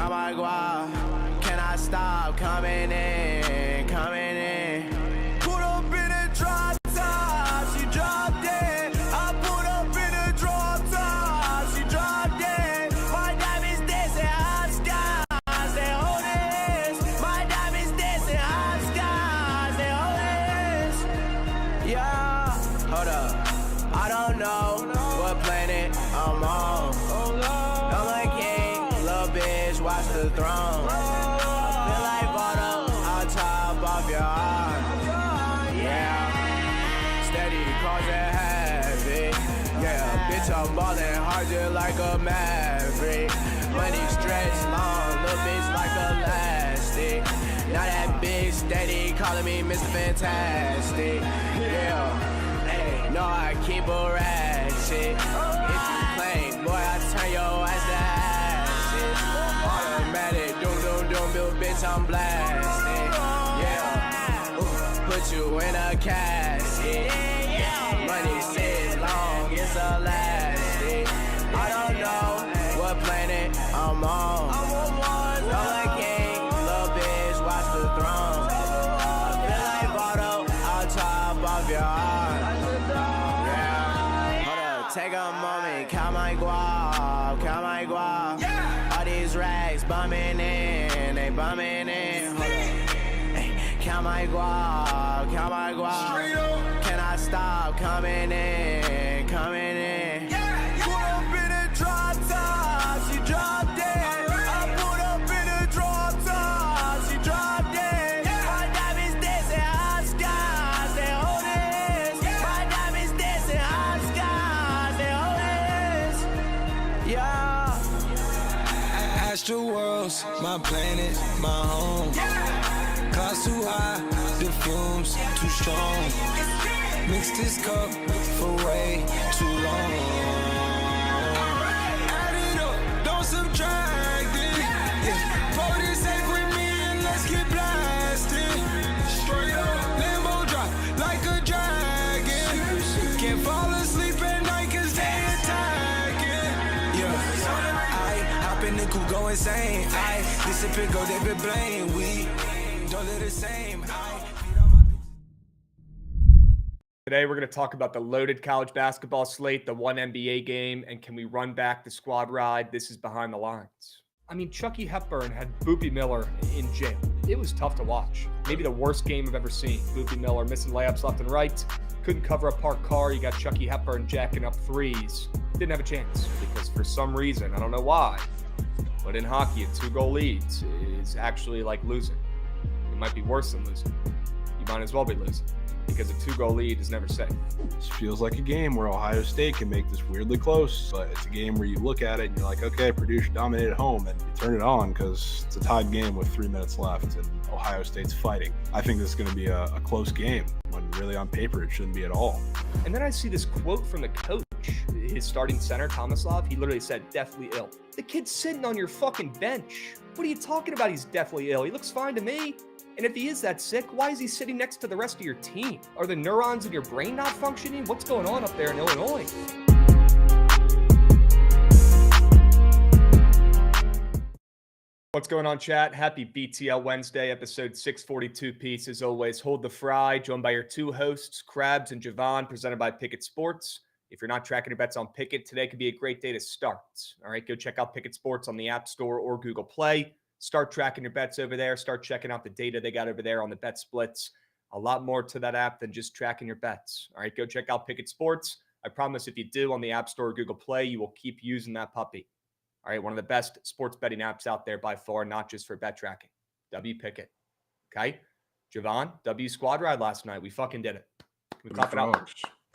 count my guap. Can I stop coming in, coming in? Put up in a drop top, she dropped it. I put up in a drop top, she dropped it. My diamonds dancing high skies, they hold this. My diamonds dancing high skies, they hold this. Yeah, hold up. I don't know what planet I'm on. I'm a king, little bitch, watch the throne. I feel like bottom on top of your heart. Yeah, steady causing havoc. Yeah, bitch, I'm ballin' hard just like a maverick. Money stretched long, little bitch like elastic. Now that bitch steady calling me Mr. Fantastic. Yeah, hey, no, I keep a ratchet. If you claim, boy, I turn your ass to ashes. Automatic, doom, doom, doom, bill, bitch, I'm blasting. Yeah, put you in a casket. Money sits long, it's elastic. I don't know what planet I'm on. I'm a king, little bitch, watch the throne. I feel like Votto on top of your heart. Yeah, hold up, take a moment, count my guap, count my guap. All these racks bumming in, they bumming in. Hold up, hey, count my guap, count my guap. Can I stop coming in, coming in? Put up in a drop top, she dropped it. I put up in a drop top, she dropped it. My diamonds dancing high skies, they hold this. My diamonds dancing high skies, they hold this. Yeah. Astral worlds, my planet, my home. Clouds too high, the fumes too strong. Mix this cup for way too long. Add it up, don't subtract it. Yeah. Pour this egg with me and let's get blasted. Straight up, limbo drop like a dragon. Can't fall asleep at night cause they attacking. Yeah, I hop in the coupe, go insane. I disappear, go David Blaine. We don't live the same. Today, we're going to talk about the loaded college basketball slate, the one NBA game, and can we run back the squad ride? This is Behind the Lines. I mean, Chucky Hepburn had Boopie Miller in jail. It was tough to watch. Maybe the worst game I've ever seen. Boopie Miller missing layups left and right. Couldn't cover a parked car. You got Chucky Hepburn jacking up threes. Didn't have a chance because for some reason, I don't know why, but in hockey, a 2-goal lead is actually like losing. It might be worse than losing. You might as well be losing, because a 2-goal lead is never safe. This feels like a game where Ohio State can make this weirdly close, but it's a game where you look at it and you're like, okay, Purdue should dominate at home, and you turn it on because it's a tied game with 3 minutes left and Ohio State's fighting. I think this is going to be a close game when really on paper it shouldn't be at all. And then I see this quote from the coach, his starting center, Tomislav. He literally said, deathly ill. The kid's sitting on your fucking bench. What are you talking about? He's deathly ill. He looks fine to me. And if he is that sick, why is he sitting next to the rest of your team? Are the neurons in your brain not functioning? What's going on up there in Illinois? What's going on, chat? Happy BTL Wednesday, episode 642 piece. As always, hold the fry, joined by your two hosts, Krabs and Jovan, presented by Bookit Sports. If you're not tracking your bets on Pickett, today could be a great day to start. All right, go check out Bookit Sports on the App Store or Google Play. Start tracking your bets over there. Start checking out the data they got over there on the bet splits. A lot more to that app than just tracking your bets. All right, go check out Bookit Sports. I promise if you do on the App Store or Google Play, you will keep using that puppy. All right, one of the best sports betting apps out there by far, not just for bet tracking. W Pickett. Okay? Jovan, W Squad Ride last night. We fucking did it. We clap it up.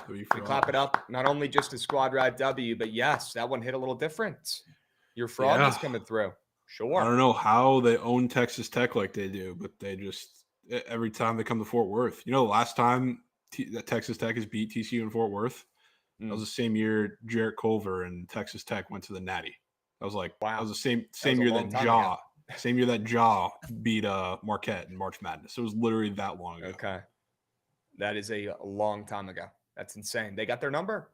We clap it up. Not only just a Squad Ride W, but yes, that one hit a little different. Your fraud is coming through. Sure. I don't know how they own Texas Tech like they do, but they just, every time they come to Fort Worth. You know, the last time that Texas Tech has beat TCU in Fort Worth, that was the same year Jarrett Culver and Texas Tech went to the Natty. I was like, wow. That was the same year that Jaw, same year that Jaw beat Marquette in March Madness. It was literally that long ago. Okay. That is a long time ago. That's insane. They got their number.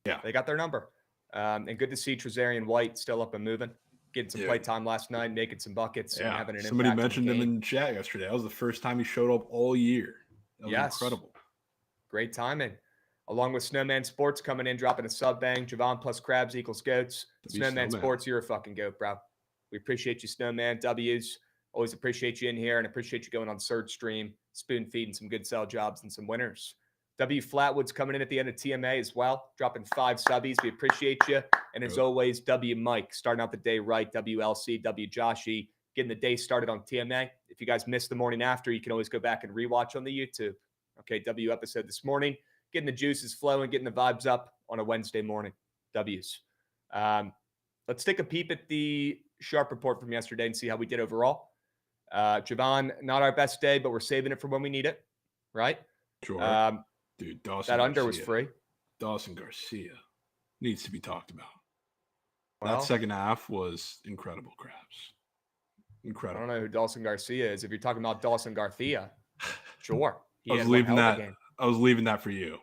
Yeah. They got their number. And good to see Trezarian White still up and moving. getting some play time last night, making some buckets, and having an somebody impact mentioned on the him game. in chat yesterday. That was the first time he showed up all year. That was incredible. Great timing. Along with Snowman Sports coming in, dropping a sub bang. Jovan plus Krabs equals goats. Snowman Sports, you're a fucking goat, bro. We appreciate you, Snowman. W's. Always appreciate you in here, and appreciate you going on Surge Stream, spoon feeding some good sell jobs and some winners. W Flatwood's coming in at the end of TMA as well, dropping 5 subbies. We appreciate you. And as always, W Mike starting out the day right. WLC, W Joshy getting the day started on TMA. If you guys missed the morning after, you can always go back and rewatch on the YouTube. Okay, W episode this morning, getting the juices flowing, getting the vibes up on a Wednesday morning. W's. Let's take a peep at the Sharp report from yesterday and see how we did overall. Jovan, not our best day, but we're saving it for when we need it, right? Sure. Dude, Dawson that under Garcia, was free. Dawson Garcia needs to be talked about. Well, that second half was incredible, Krabs. Incredible. I don't know who Dawson Garcia is. If you're talking about Dawson Garcia, sure. I was leaving that for you.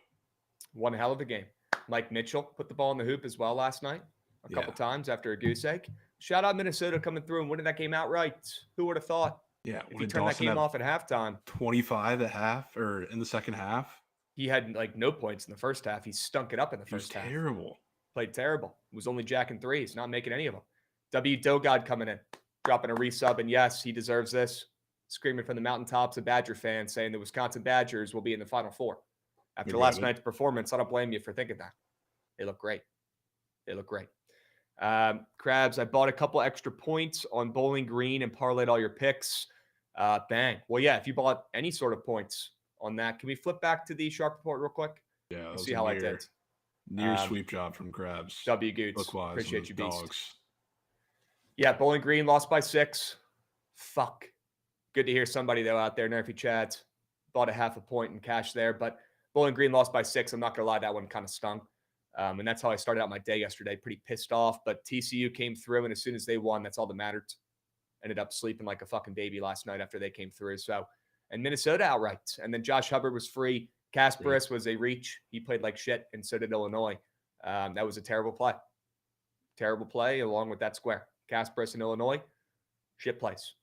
One hell of a game. Mike Mitchell put the ball in the hoop as well last night a couple times after a goose egg. Shout out Minnesota coming through and winning that game outright. Who would have thought? Yeah. If he turned that game off at halftime. 25 at half or in the second half. He had like no points in the first half. He stunk it up in the first half. Terrible. Played terrible. It was only jacking threes, not making any of them. W. Dogod coming in, dropping a resub. And yes, he deserves this. Screaming from the mountaintops, a Badger fan saying the Wisconsin Badgers will be in the Final Four. After last night's performance, I don't blame you for thinking that. They look great. They look great. Krabs, I bought a couple extra points on Bowling Green and parlayed all your picks. Bang. Well, yeah, if you bought any sort of points on that, can we flip back to the Sharp report real quick? Yeah. See how I did. Near sweep job from Krabs. W. Goots. Appreciate you, Beast. Dogs. Yeah, Bowling Green lost by 6. Fuck. Good to hear somebody, though, out there. Nerfy Chads bought a half a point in cash there. But Bowling Green lost by 6. I'm not going to lie, that one kind of stung. And that's how I started out my day yesterday. Pretty pissed off. But TCU came through, and as soon as they won, that's all that mattered. Ended up sleeping like a fucking baby last night after they came through. So, and Minnesota outright. And then Josh Hubbard was free. Kasparis was a reach. He played like shit, and so did Illinois. That was a terrible play. Terrible play along with that square. Kasparis and Illinois, shit plays.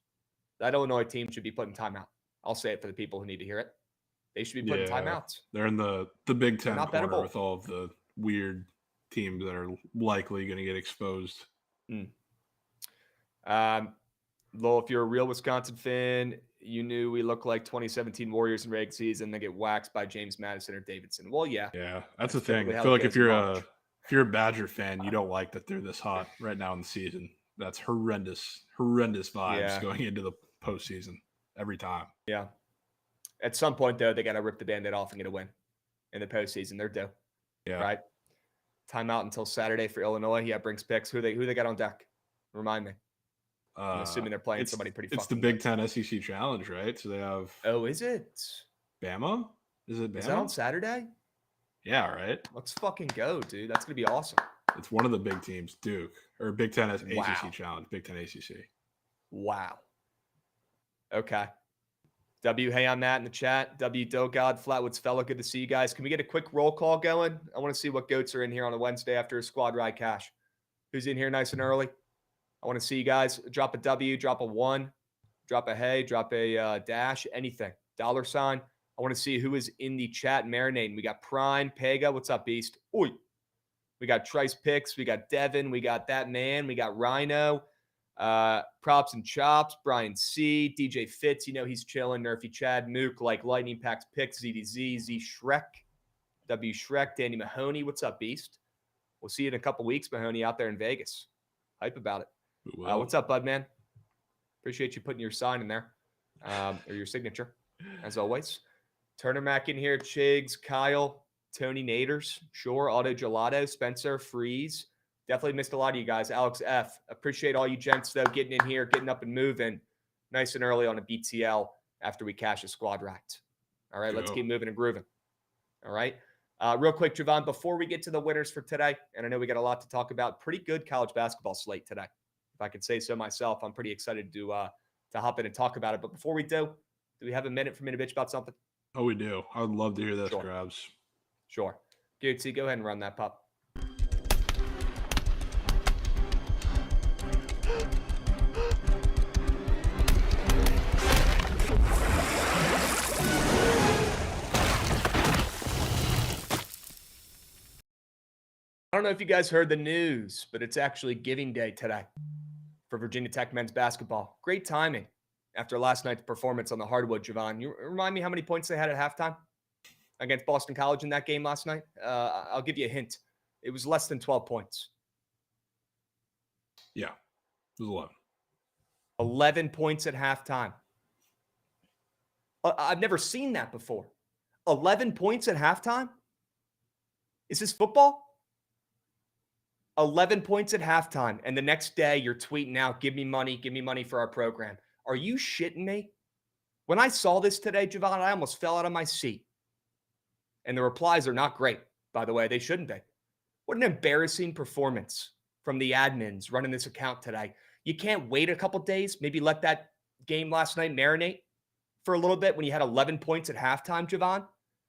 That Illinois team should be put in timeout. I'll say it for the people who need to hear it. They should be put in timeouts. They're in the Big Ten not corner bettable with all of the weird teams that are likely going to get exposed. Lowell, if you're a real Wisconsin fan, you knew we look like 2017 Warriors in regular season. They get waxed by James Madison or Davidson. Well, yeah. Yeah, that's the thing. I feel like if you're a Badger fan, you don't like that they're this hot right now in the season. That's horrendous vibes going into the postseason every time. Yeah. At some point, though, they got to rip the Band-Aid off and get a win in the postseason. They're due. Yeah. Right? Timeout until Saturday for Illinois. Yeah, brings picks. Who they got on deck? Remind me. I'm assuming they're playing somebody pretty fucking It's the Big Ten SEC Challenge, right? So they have... Oh, is it? Bama? Is it Bama? Is that on Saturday? Yeah, right? Let's fucking go, dude. That's going to be awesome. It's one of the big teams, Duke. Or Big Ten ACC Challenge. Big Ten ACC. Wow. Okay. W, hey on that in the chat. W, Dogod, Flatwoods Fellow, good to see you guys. Can we get a quick roll call going? I want to see what goats are in here on a Wednesday after a squad ride cash. Who's in here nice and early? I want to see you guys drop a W, drop a 1, drop a hey, drop a dash, anything. $. I want to see who is in the chat marinating. We got Prime, Pega. What's up, Beast? Oi. We got Trice Picks. We got Devin. We got That Man. We got Rhino. Props and Chops. Brian C. DJ Fitz. You know he's chilling. Nerfy Chad. Mook. Like Lightning Packs Picks. ZDZ. Z Shrek. W Shrek. Danny Mahoney. What's up, Beast? We'll see you in a couple weeks, Mahoney, out there in Vegas. Hype about it. What's up, bud, man? Appreciate you putting your sign in there. Or your signature, as always. Turner Mac in here. Chigs. Kyle. Tony Naders. Sure. Auto Gelato. Spencer. Freeze. Definitely missed a lot of you guys. Alex F. Appreciate all you gents, though, getting in here, getting up and moving nice and early on a BTL after we cash a squad ride. All right, let's keep moving and grooving. All right. Real quick, Jovan, before we get to the winners for today, and I know we got a lot to talk about, pretty good college basketball slate today. If I could say so myself, I'm pretty excited to hop in and talk about it. But before we do we have a minute for me to bitch about something? Oh, we do. I would love to hear this, Krabs. Sure. Gootsy, go ahead and run that pup. don't know if you guys heard the news, but it's actually Giving Day today for Virginia Tech men's basketball. Great timing after last night's performance on the hardwood, Jovan. You remind me how many points they had at halftime against Boston College in that game last night? I'll give you a hint. It was less than 12 points. Yeah, it was 11. 11 points at halftime. I've never seen that before. 11 points at halftime? Is this football? 11 points at halftime, and the next day you're tweeting out, give me money for our program. Are you shitting me? When I saw this today, Jovan, I almost fell out of my seat. And the replies are not great, by the way. They shouldn't be. What an embarrassing performance from the admins running this account today. You can't wait a couple days, maybe let that game last night marinate for a little bit when you had 11 points at halftime, Jovan.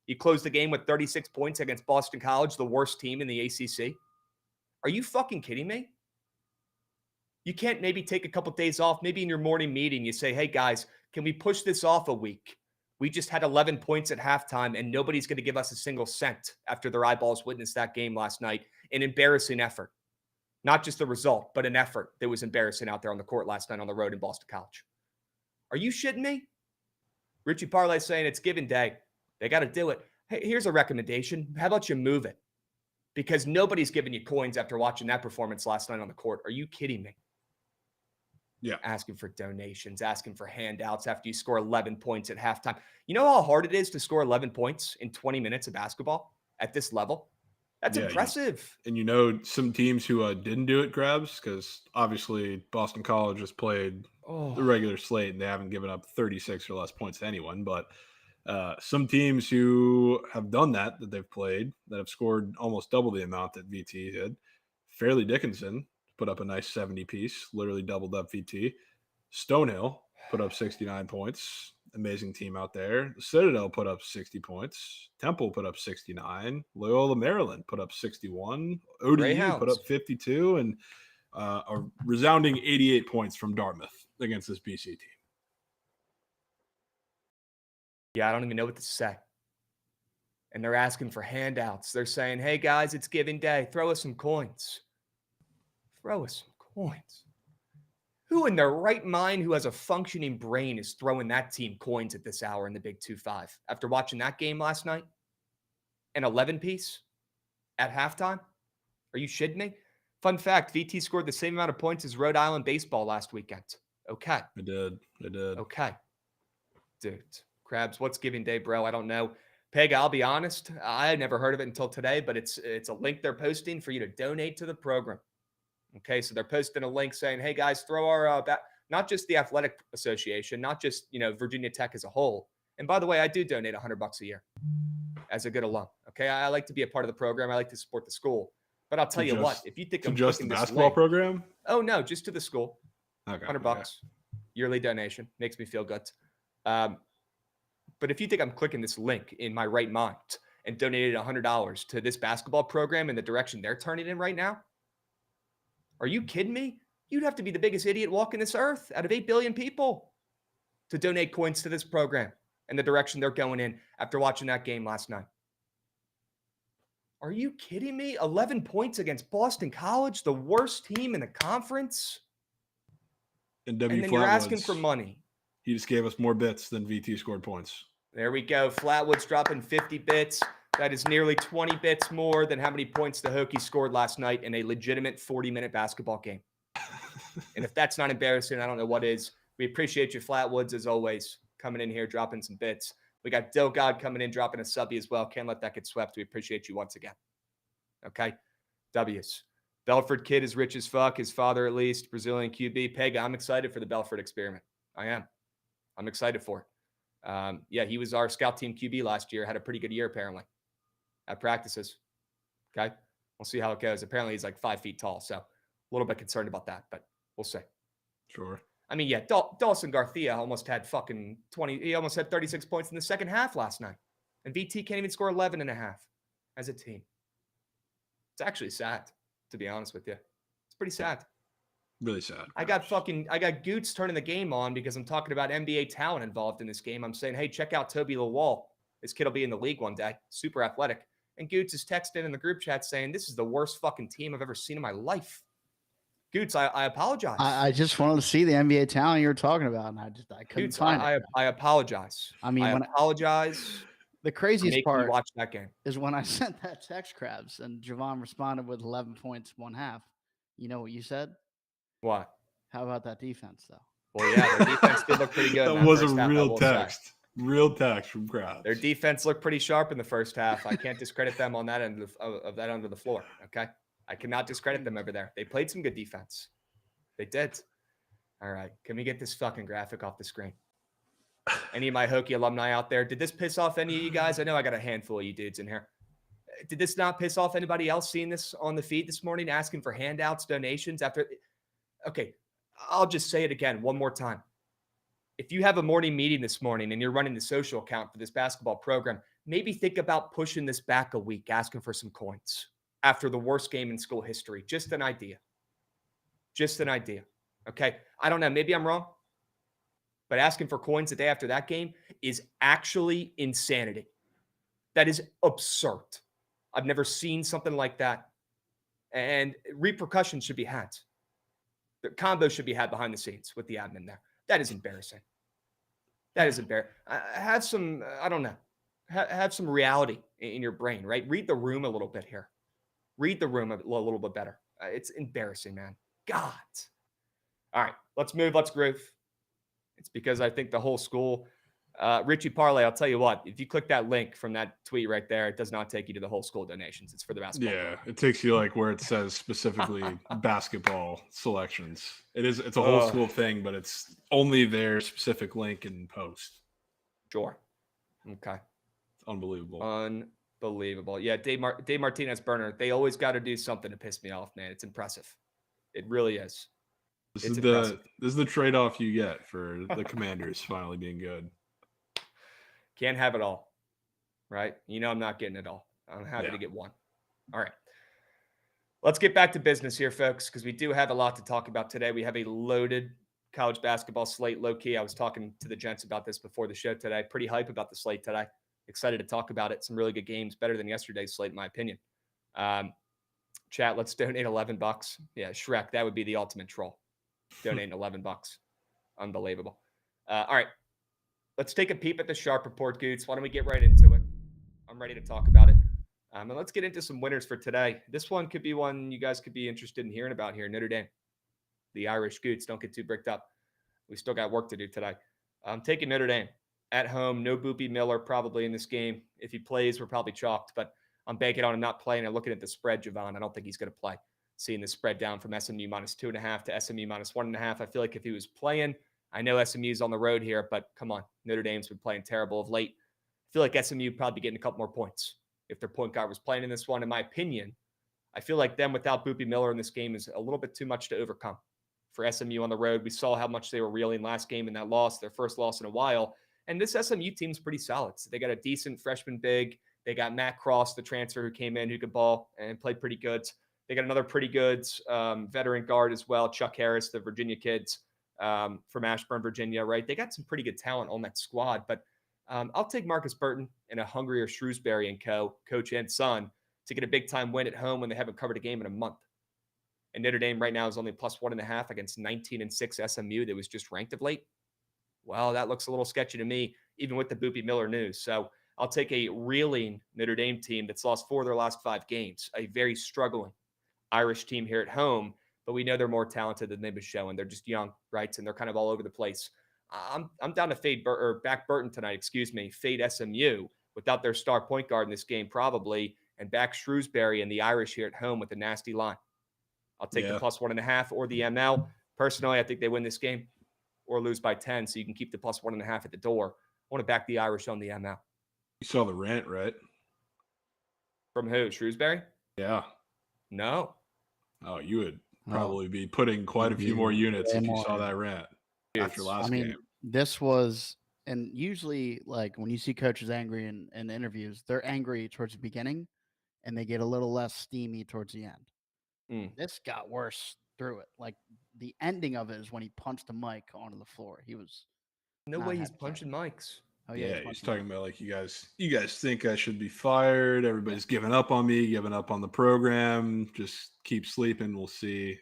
You closed the game with 36 points against Boston College, the worst team in the ACC. Are you fucking kidding me? You can't maybe take a couple days off. Maybe in your morning meeting, you say, hey, guys, can we push this off a week? We just had 11 points at halftime, and nobody's going to give us a single cent after their eyeballs witnessed that game last night. An embarrassing effort. Not just the result, but an effort that was embarrassing out there on the court last night on the road in Boston College. Are you shitting me? Richie Parlay saying it's Giving Day. They got to do it. Hey, here's a recommendation. How about you move it? Because nobody's giving you coins after watching that performance last night on the court. Are you kidding me? Yeah. Asking for donations, asking for handouts after you score 11 points at halftime. You know how hard it is to score 11 points in 20 minutes of basketball at this level? That's impressive. And some teams who didn't do it, Krabs, because obviously Boston College has played the regular slate and they haven't given up 36 or less points to anyone. But some teams who have done that they've played, that have scored almost double the amount that VT did. Fairleigh Dickinson put up a nice 70 piece, literally doubled up VT. Stonehill put up 69 points. Amazing team out there. The Citadel put up 60 points. Temple put up 69. Loyola Maryland put up 61. ODU Greyhounds put up 52. And a resounding 88 points from Dartmouth against this BC team. Yeah, I don't even know what to say. And they're asking for handouts. They're saying, hey, guys, it's Giving Day. Throw us some coins. Throw us some coins. Who in their right mind who has a functioning brain is throwing that team coins at this hour in the Big 2-5 after watching that game last night? An 11-piece at halftime? Are you shitting me? Fun fact, VT scored the same amount of points as Rhode Island baseball last weekend. Okay. They did. Okay. Dude, Krabs, what's Giving Day, bro? I don't know. Peg, I'll be honest, I had never heard of it until today, but it's a link they're posting for you to donate to the program. Okay, so they're posting a link saying, hey, guys, throw our not just the Athletic Association, not just, Virginia Tech as a whole. And by the way, I do donate $100 a year as a good alum. Okay, I like to be a part of the program. I like to support the school. But I'll tell you what, if you think I'm just the clicking this basketball link, program? Oh, no, just to the school. Okay, $100 yearly donation. Makes me feel good. But if you think I'm clicking this link in my right mind and donated $100 to this basketball program in the direction they're turning in right now, are you kidding me? You'd have to be the biggest idiot walking this earth out of 8 billion people to donate coins to this program and the direction they're going in after watching that game last night. Are you kidding me? 11 points against Boston College, the worst team in the conference? And then you're asking for money. He just gave us more bits than VT scored points. There we go. Flatwood's dropping 50 bits. That is nearly 20 bits more than how many points the Hokies scored last night in a legitimate 40-minute basketball game. And if that's not embarrassing, I don't know what is. We appreciate you, Flatwoods, as always, coming in here, dropping some bits. We got Dill God coming in, dropping a subby as well. Can't let that get swept. We appreciate you once again. Okay? W's. Belford kid is rich as fuck. His father, at least. Brazilian QB. Pega, I'm excited for the Belford experiment. I am. I'm excited for it. Yeah, he was our scout team QB last year. Had a pretty good year, apparently, at practices. Okay? We'll see how it goes. Apparently, he's like 5 feet tall, so a little bit concerned about that, but we'll see. Sure. I mean, yeah, Dawson Garcia almost had fucking 20. He almost had 36 points in the second half last night. And VT can't even score 11 and a half as a team. It's actually sad, to be honest with you. It's pretty sad. Really sad. I got Goots turning the game on because I'm talking about NBA talent involved in this game. I'm saying, hey, check out Toby Lawal. This kid will be in the league one day. Super athletic. And Goots is texting in the group chat saying, this is the worst fucking team I've ever seen in my life. Goots, I apologize. I just wanted to see the NBA talent you were talking about, and I couldn't find it. I apologize. I mean, I apologize. The craziest part watch that game is when I sent that text, Krabs, and Jovan responded with 11 points, 1/2. You know what you said? What? How about that defense, though? Well, yeah, their defense did look pretty good. That was a real text. Real text from Krabs. Their defense looked pretty sharp in the first half. I can't discredit them on that end of that end of the floor. Okay, I cannot discredit them over there. They played some good defense. They did. All right, can we get this fucking graphic off the screen? Any of my Hokie alumni out there? Did this piss off any of you guys? I know I got a handful of you dudes in here. Did this not piss off anybody else seeing this on the feed this morning, asking for handouts, donations after? Okay, I'll just say it again one more time. If you have a morning meeting this morning and you're running the social account for this basketball program, maybe think about pushing this back a week, asking for some coins after the worst game in school history. Just an idea. Just an idea. Okay. I don't know. Maybe I'm wrong. But asking for coins the day after that game is actually insanity. That is absurd. I've never seen something like that. And repercussions should be had. The combo should be had behind the scenes with the admin there. That is embarrassing. That is embarrassing. Have some, I don't know, have some reality in your brain, right? Read the room a little bit here. Read the room a little bit better. It's embarrassing, man. God. All right, let's move. Let's groove. It's because I think the whole school, Richie Parlay, I'll tell you what, if you click that link from that tweet right there, it does not take you to the whole school donations. It's for the basketball. Yeah, it takes you like where it says specifically basketball selections. It's a whole school thing, but it's only their specific link and post. Sure. Okay. It's unbelievable. Unbelievable. Yeah, Dave Martinez Burner, they always got to do something to piss me off, man. It's impressive. It really is. This is the trade-off you get for the Commanders finally being good. Can't have it all, right? You know I'm not getting it all. I'm happy to get one. All right. Let's get back to business here, folks, because we do have a lot to talk about today. We have a loaded college basketball slate, low-key. I was talking to the gents about this before the show today. Pretty hype about the slate today. Excited to talk about it. Some really good games, better than yesterday's slate, in my opinion. Chat, let's donate $11. Yeah, Shrek, that would be the ultimate troll. Donating $11. Unbelievable. All right. Let's take a peep at the Sharp Report, Goots. Why don't we get right into it? I'm ready to talk about it. And let's get into some winners for today. This one could be one you guys could be interested in hearing about here. Notre Dame. The Irish Goots. Don't get too bricked up. We still got work to do today. I'm taking Notre Dame. At home, no Boopy Miller probably in this game. If he plays, we're probably chalked. But I'm banking on him not playing and looking at the spread, Jovan. I don't think he's going to play. Seeing the spread down from SMU -2.5 to SMU -1.5. I feel like if he was playing, I know SMU's on the road here, but come on. Notre Dame's been playing terrible of late. I feel like SMU probably getting a couple more points if their point guard was playing in this one. In my opinion, I feel like them without Boopy Miller in this game is a little bit too much to overcome for SMU on the road. We saw how much they were reeling last game in that loss, their first loss in a while. And this SMU team's pretty solid. So they got a decent freshman big. They got Matt Cross, the transfer who came in, who could ball and played pretty good. They got another pretty good veteran guard as well, Chuck Harris, the Virginia kids from Ashburn, Virginia, right? They got some pretty good talent on that squad. But I'll take Marcus Burton and a hungrier Shrewsbury and coach and son, to get a big-time win at home when they haven't covered a game in a month. And Notre Dame right now is only +1.5 against 19-6 SMU that was just ranked of late. Well, that looks a little sketchy to me, even with the Boopy Miller news. So I'll take a reeling Notre Dame team that's lost 4 of their last 5 games, a very struggling Irish team here at home, but we know they're more talented than they've been showing. They're just young, right? And they're kind of all over the place. I'm down to back Burton tonight, fade SMU without their star point guard in this game probably, and back Shrewsbury and the Irish here at home with a nasty line. I'll take the +1.5 or the ML. Personally, I think they win this game or lose by 10, so you can keep the +1.5 at the door. I want to back the Irish on the ML. You saw the rant, right? From who? Shrewsbury? Yeah. No. Oh, you would probably be putting quite a few more units if you saw that rant after last game. This was, and usually, like, when you see coaches angry in interviews, they're angry towards the beginning, and they get a little less steamy towards the end. This got worse through it. Like, the ending of it is when he punched the mic onto the floor. He was no way he's punching mics. Oh Yeah, he's he's talking talking about like you guys think I should be fired. Everybody's giving up on me, giving up on the program. Just keep sleeping. We'll see.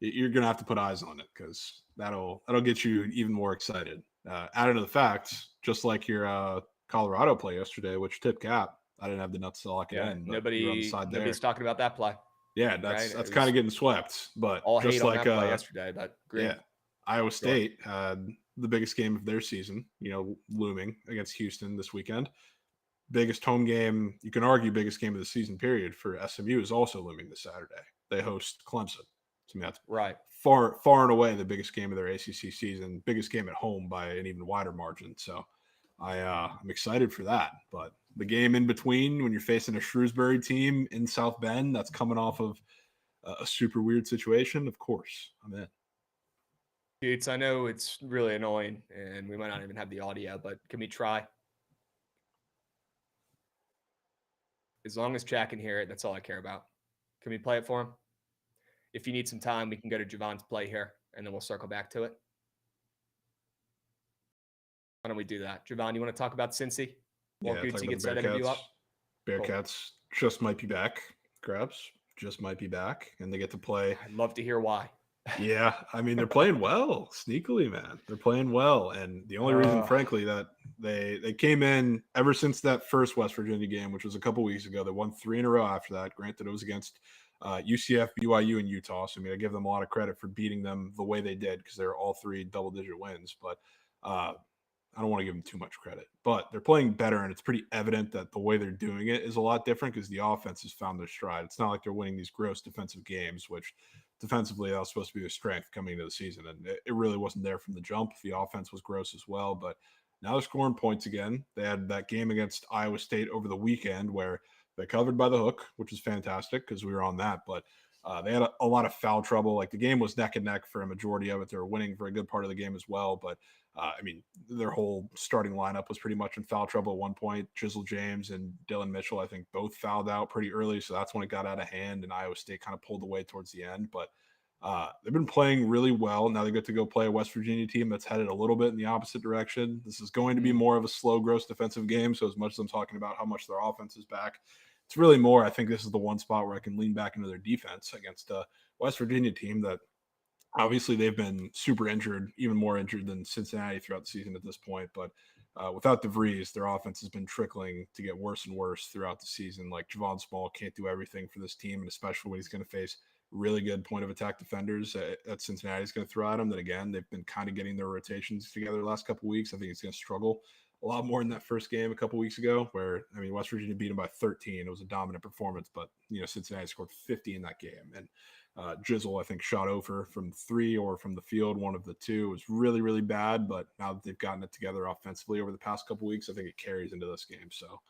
You're gonna have to put eyes on it because that'll get you even more excited. Added to the fact, just like your Colorado play yesterday, which tip cap, I didn't have the nuts to lock it in, but you're on the side there. Nobody's talking about that play. Yeah, right? that's kind of getting swept. But All just hate on like that play yesterday, but great. yeah, Iowa State had the biggest game of their season, looming against Houston this weekend. Biggest home game, you can argue biggest game of the season period for SMU is also looming this Saturday. They host Clemson. So that's right. Far and away the biggest game of their ACC season, biggest game at home by an even wider margin. So I'm excited for that. But the game in between, when you're facing a Shrewsbury team in South Bend that's coming off of a super weird situation, of course, I'm in. Dudes, I know it's really annoying and we might not even have the audio, but can we try? As long as Jack can hear it, that's all I care about. Can we play it for him? If you need some time, we can go to Jovan's play here, and then we'll circle back to it. Why don't we do that? Jovan, you want to talk about Cincy? While Gucci gets that interview up? Bearcats just might be back. Krabs just might be back, and they get to play. I'd love to hear why. Yeah, I mean, they're playing well, sneakily, man. They're playing well, and the only reason, frankly, that they came in ever since that first West Virginia game, which was a couple weeks ago, they won 3 in a row after that. Granted, it was against UCF, BYU, and Utah. So, I mean, I give them a lot of credit for beating them the way they did because they're all 3 double-digit wins. But I don't want to give them too much credit. But they're playing better, and it's pretty evident that the way they're doing it is a lot different because the offense has found their stride. It's not like they're winning these gross defensive games, which defensively that was supposed to be their strength coming into the season, and it really wasn't there from the jump. The offense was gross as well, but now they're scoring points again. They had that game against Iowa State over the weekend where they covered by the hook, which was fantastic because we were on that, but they had a lot of foul trouble. Like the game was neck and neck for a majority of it. They were winning for a good part of the game as well. But I mean, their whole starting lineup was pretty much in foul trouble at one point. Jizzle James and Dylan Mitchell, I think, both fouled out pretty early. So that's when it got out of hand and Iowa State kind of pulled away towards the end. But they've been playing really well. Now they get to go play a West Virginia team that's headed a little bit in the opposite direction. This is going to be more of a slow, gross defensive game. So as much as I'm talking about how much their offense is back, it's really more, I think this is the one spot where I can lean back into their defense against a West Virginia team that obviously they've been super injured, even more injured than Cincinnati throughout the season at this point. But without DeVries, their offense has been trickling to get worse and worse throughout the season. Like Javon Small can't do everything for this team, and especially when he's going to face really good point of attack defenders that Cincinnati's going to throw at him. That again, they've been kind of getting their rotations together the last couple of weeks. I think it's going to struggle a lot more in that first game a couple weeks ago, where I mean West Virginia beat them by 13. It was a dominant performance, but Cincinnati scored 50 in that game, and Jizzle I think shot over from 3 or from the field, one of the two. It was really, really bad, but now that they've gotten it together offensively over the past couple weeks, I think it carries into this game. So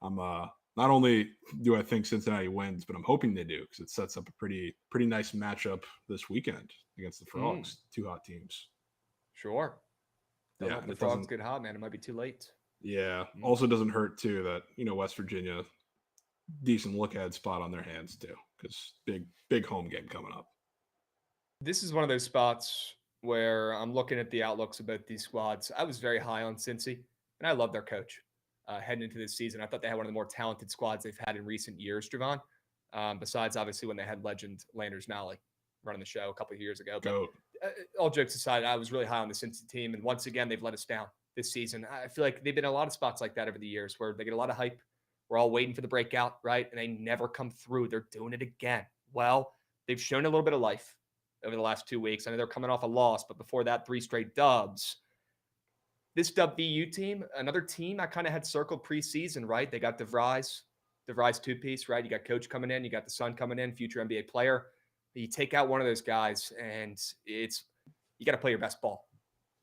I'm not only do I think Cincinnati wins, but I'm hoping they do because it sets up a pretty nice matchup this weekend against the Frogs, 2 hot teams. Sure. Don't Yeah, let the Frogs get hot, man. It might be too late. Yeah. Also doesn't hurt too that, West Virginia, decent look ahead spot on their hands too, because big home game coming up. This is one of those spots where I'm looking at the outlooks of both these squads. I was very high on Cincy, and I love their coach heading into this season. I thought they had one of the more talented squads they've had in recent years, Jovan. Besides, obviously, when they had legend Landers Nally running the show a couple of years ago. But all jokes aside, I was really high on the Cincy team, and once again, they've let us down this season. I feel like they've been in a lot of spots like that over the years where they get a lot of hype. We're all waiting for the breakout, right? And they never come through. They're doing it again. Well, they've shown a little bit of life over the last 2 weeks. I know they're coming off a loss, but before that, 3 straight dubs. This WVU team, another team I kind of had circled preseason, right? They got DeVries 2-piece, right? You got coach coming in, you got the son coming in, future NBA player. You take out one of those guys, and you got to play your best ball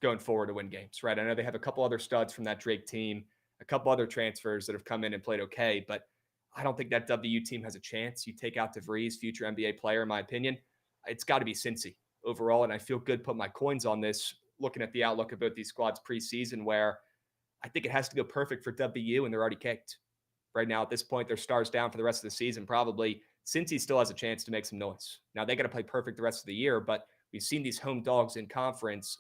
going forward to win games, right? I know they have a couple other studs from that Drake team, a couple other transfers that have come in and played okay, but I don't think that WU team has a chance. You take out DeVries, future NBA player, in my opinion, it's got to be Cincy overall, and I feel good putting my coins on this, looking at the outlook of both these squads preseason, where I think it has to go perfect for WU, and they're already kicked. Right now, at this point, their stars down for the rest of the season, probably. Cincy still has a chance to make some noise. Now, they got to play perfect the rest of the year, but we've seen these road dogs in conference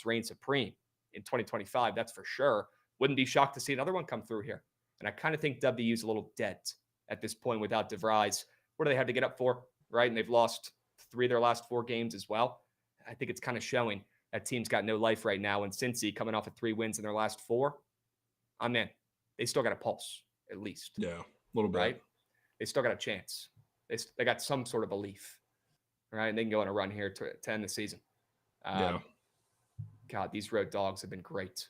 reign supreme. in 2025. That's for sure. Wouldn't be shocked to see another one come through here. And I kind of think WU's a little dead at this point without DeVries. What do they have to get up for, right? And they've lost 3 of their last 4 games as well. I think it's kind of showing that team's got no life right now. And Cincy coming off of 3 wins in their last 4, I'm in. They still got a pulse, at least. Yeah, a little bit. Right? They still got a chance. They got some sort of belief, right? And they can go on a run here to end the season. God, these road dogs have been great.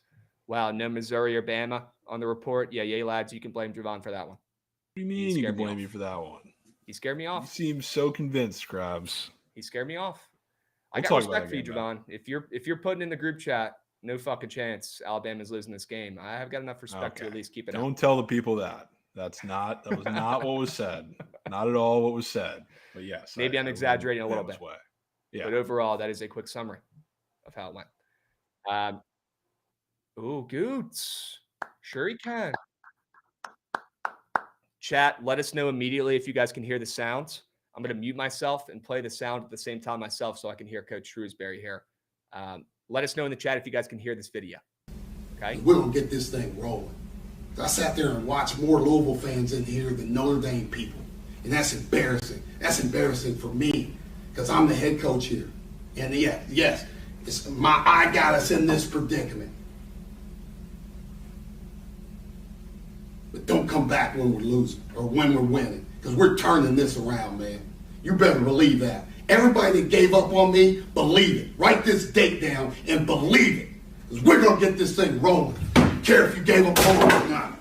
Wow, no Missouri or Bama on the report. Yeah, yay, lads. You can blame Jovan for that one. What do you mean you can blame me for that one? He scared me off. You seem so convinced, Krabs. He scared me off. We'll I got respect for you, Jovan. If you're putting in the group chat, no fucking chance Alabama's losing this game. I have got enough respect to at least keep it up. Don't tell the people that. That was not what was said. Not at all what was said. But yes. Maybe I'm exaggerating a little bit. Yeah. But overall, that is a quick summary of how it went. Goots. Sure he can. Chat, let us know immediately if you guys can hear the sounds. I'm going to mute myself and play the sound at the same time myself so I can hear Coach Shrewsbury here. Let us know in the chat if you guys can hear this video. Okay? We're going to get this thing rolling. I sat there and watched more Louisville fans in here than Notre Dame people. And that's embarrassing. That's embarrassing for me because I'm the head coach here. And yes, I got us in this predicament. But don't come back when we're losing or when we're winning because we're turning this around, man. You better believe that. Everybody that gave up on me, believe it. Write this date down and believe it because we're going to get this thing rolling. Don't care if you gave up on me or not.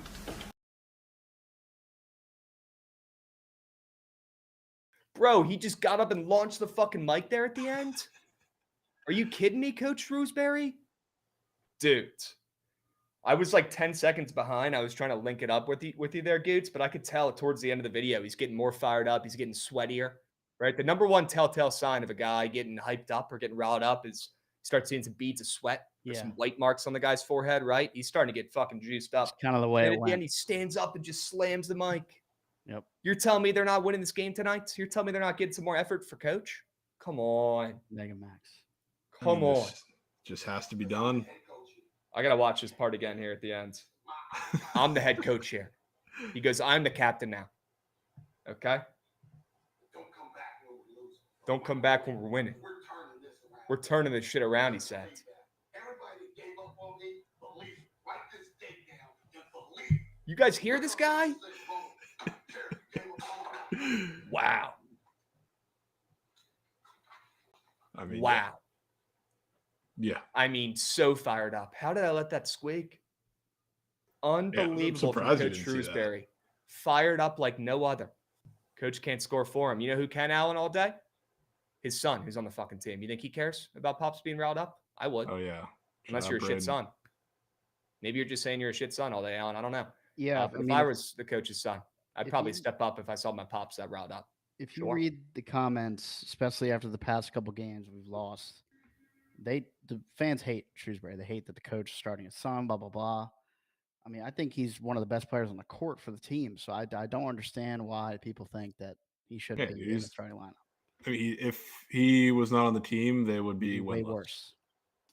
Bro, he just got up and launched the fucking mic there at the end? Are you kidding me, Coach Shrewsbury? Dude. I was like 10 seconds behind. I was trying to link it up with you there, Goots, but I could tell towards the end of the video, he's getting more fired up. He's getting sweatier, right? The number one telltale sign of a guy getting hyped up or getting riled up is you start seeing some beads of sweat or some white marks on the guy's forehead, right? He's starting to get fucking juiced up. That's kind of the way and it at went. the end, he stands up and just slams the mic. Yep. You're telling me they're not winning this game tonight? You're telling me they're not getting some more effort for Coach? Come on. Mega Max. Come on. Just has to be done. I got to watch this part again here at the end. I'm the head coach here. He goes, I'm the captain now. Okay? Don't come back when we're winning. We're turning this shit around, he said. You guys hear this guy? Wow. I mean, wow. Yeah. I mean, so fired up. How did I let that squeak? Unbelievable from Coach Shrewsbury. Fired up like no other. Coach can't score for him. You know who can, Allen, all day? His son, who's on the fucking team. You think he cares about Pops being riled up? I would. Oh, yeah. Unless you're a shit son. Maybe you're just saying you're a shit son all day, Allen. I don't know. Yeah. But if I was the coach's son, I'd probably step up if I saw my Pops that riled up. If you read the comments, especially after the past couple games we've lost, the fans hate Shrewsbury. They hate that the coach is starting his son, blah, blah, blah. I mean, I think he's one of the best players on the court for the team. So I don't understand why people think that he shouldn't be in the starting lineup. I mean, if he was not on the team, they would be way worse.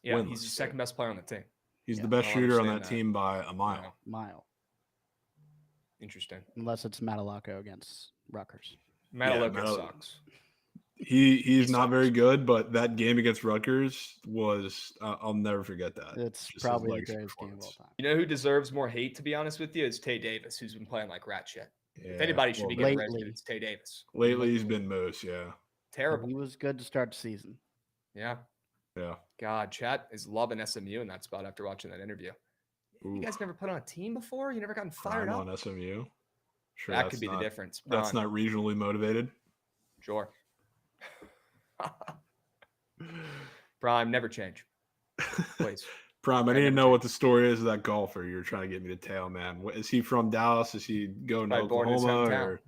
Yeah, winless. He's the second best player on the team. He's the best shooter on that team by a mile. Interesting. Unless it's Matalocco against Rutgers. Matalocco sucks. He's not very good, but that game against Rutgers was I'll never forget that. It's probably the greatest game of all time. You know who deserves more hate, to be honest with you, is Tay Davis, who's been playing like rat shit. Yeah, if anybody should be getting rescued, it's Tay Davis. Lately, he's been moose, yeah. Terrible. He was good to start the season. Yeah. Yeah. God, chat is loving SMU in that spot after watching that interview. Ooh. You guys never put on a team before? You never gotten fired up? On SMU? Sure, that could be the difference. That's not regionally motivated. Sure. Prime, never change. Please. Prime, I need to know what the story is of that golfer you're trying to get me to tail, man. Is he from Dallas? Is he going to Oklahoma? Or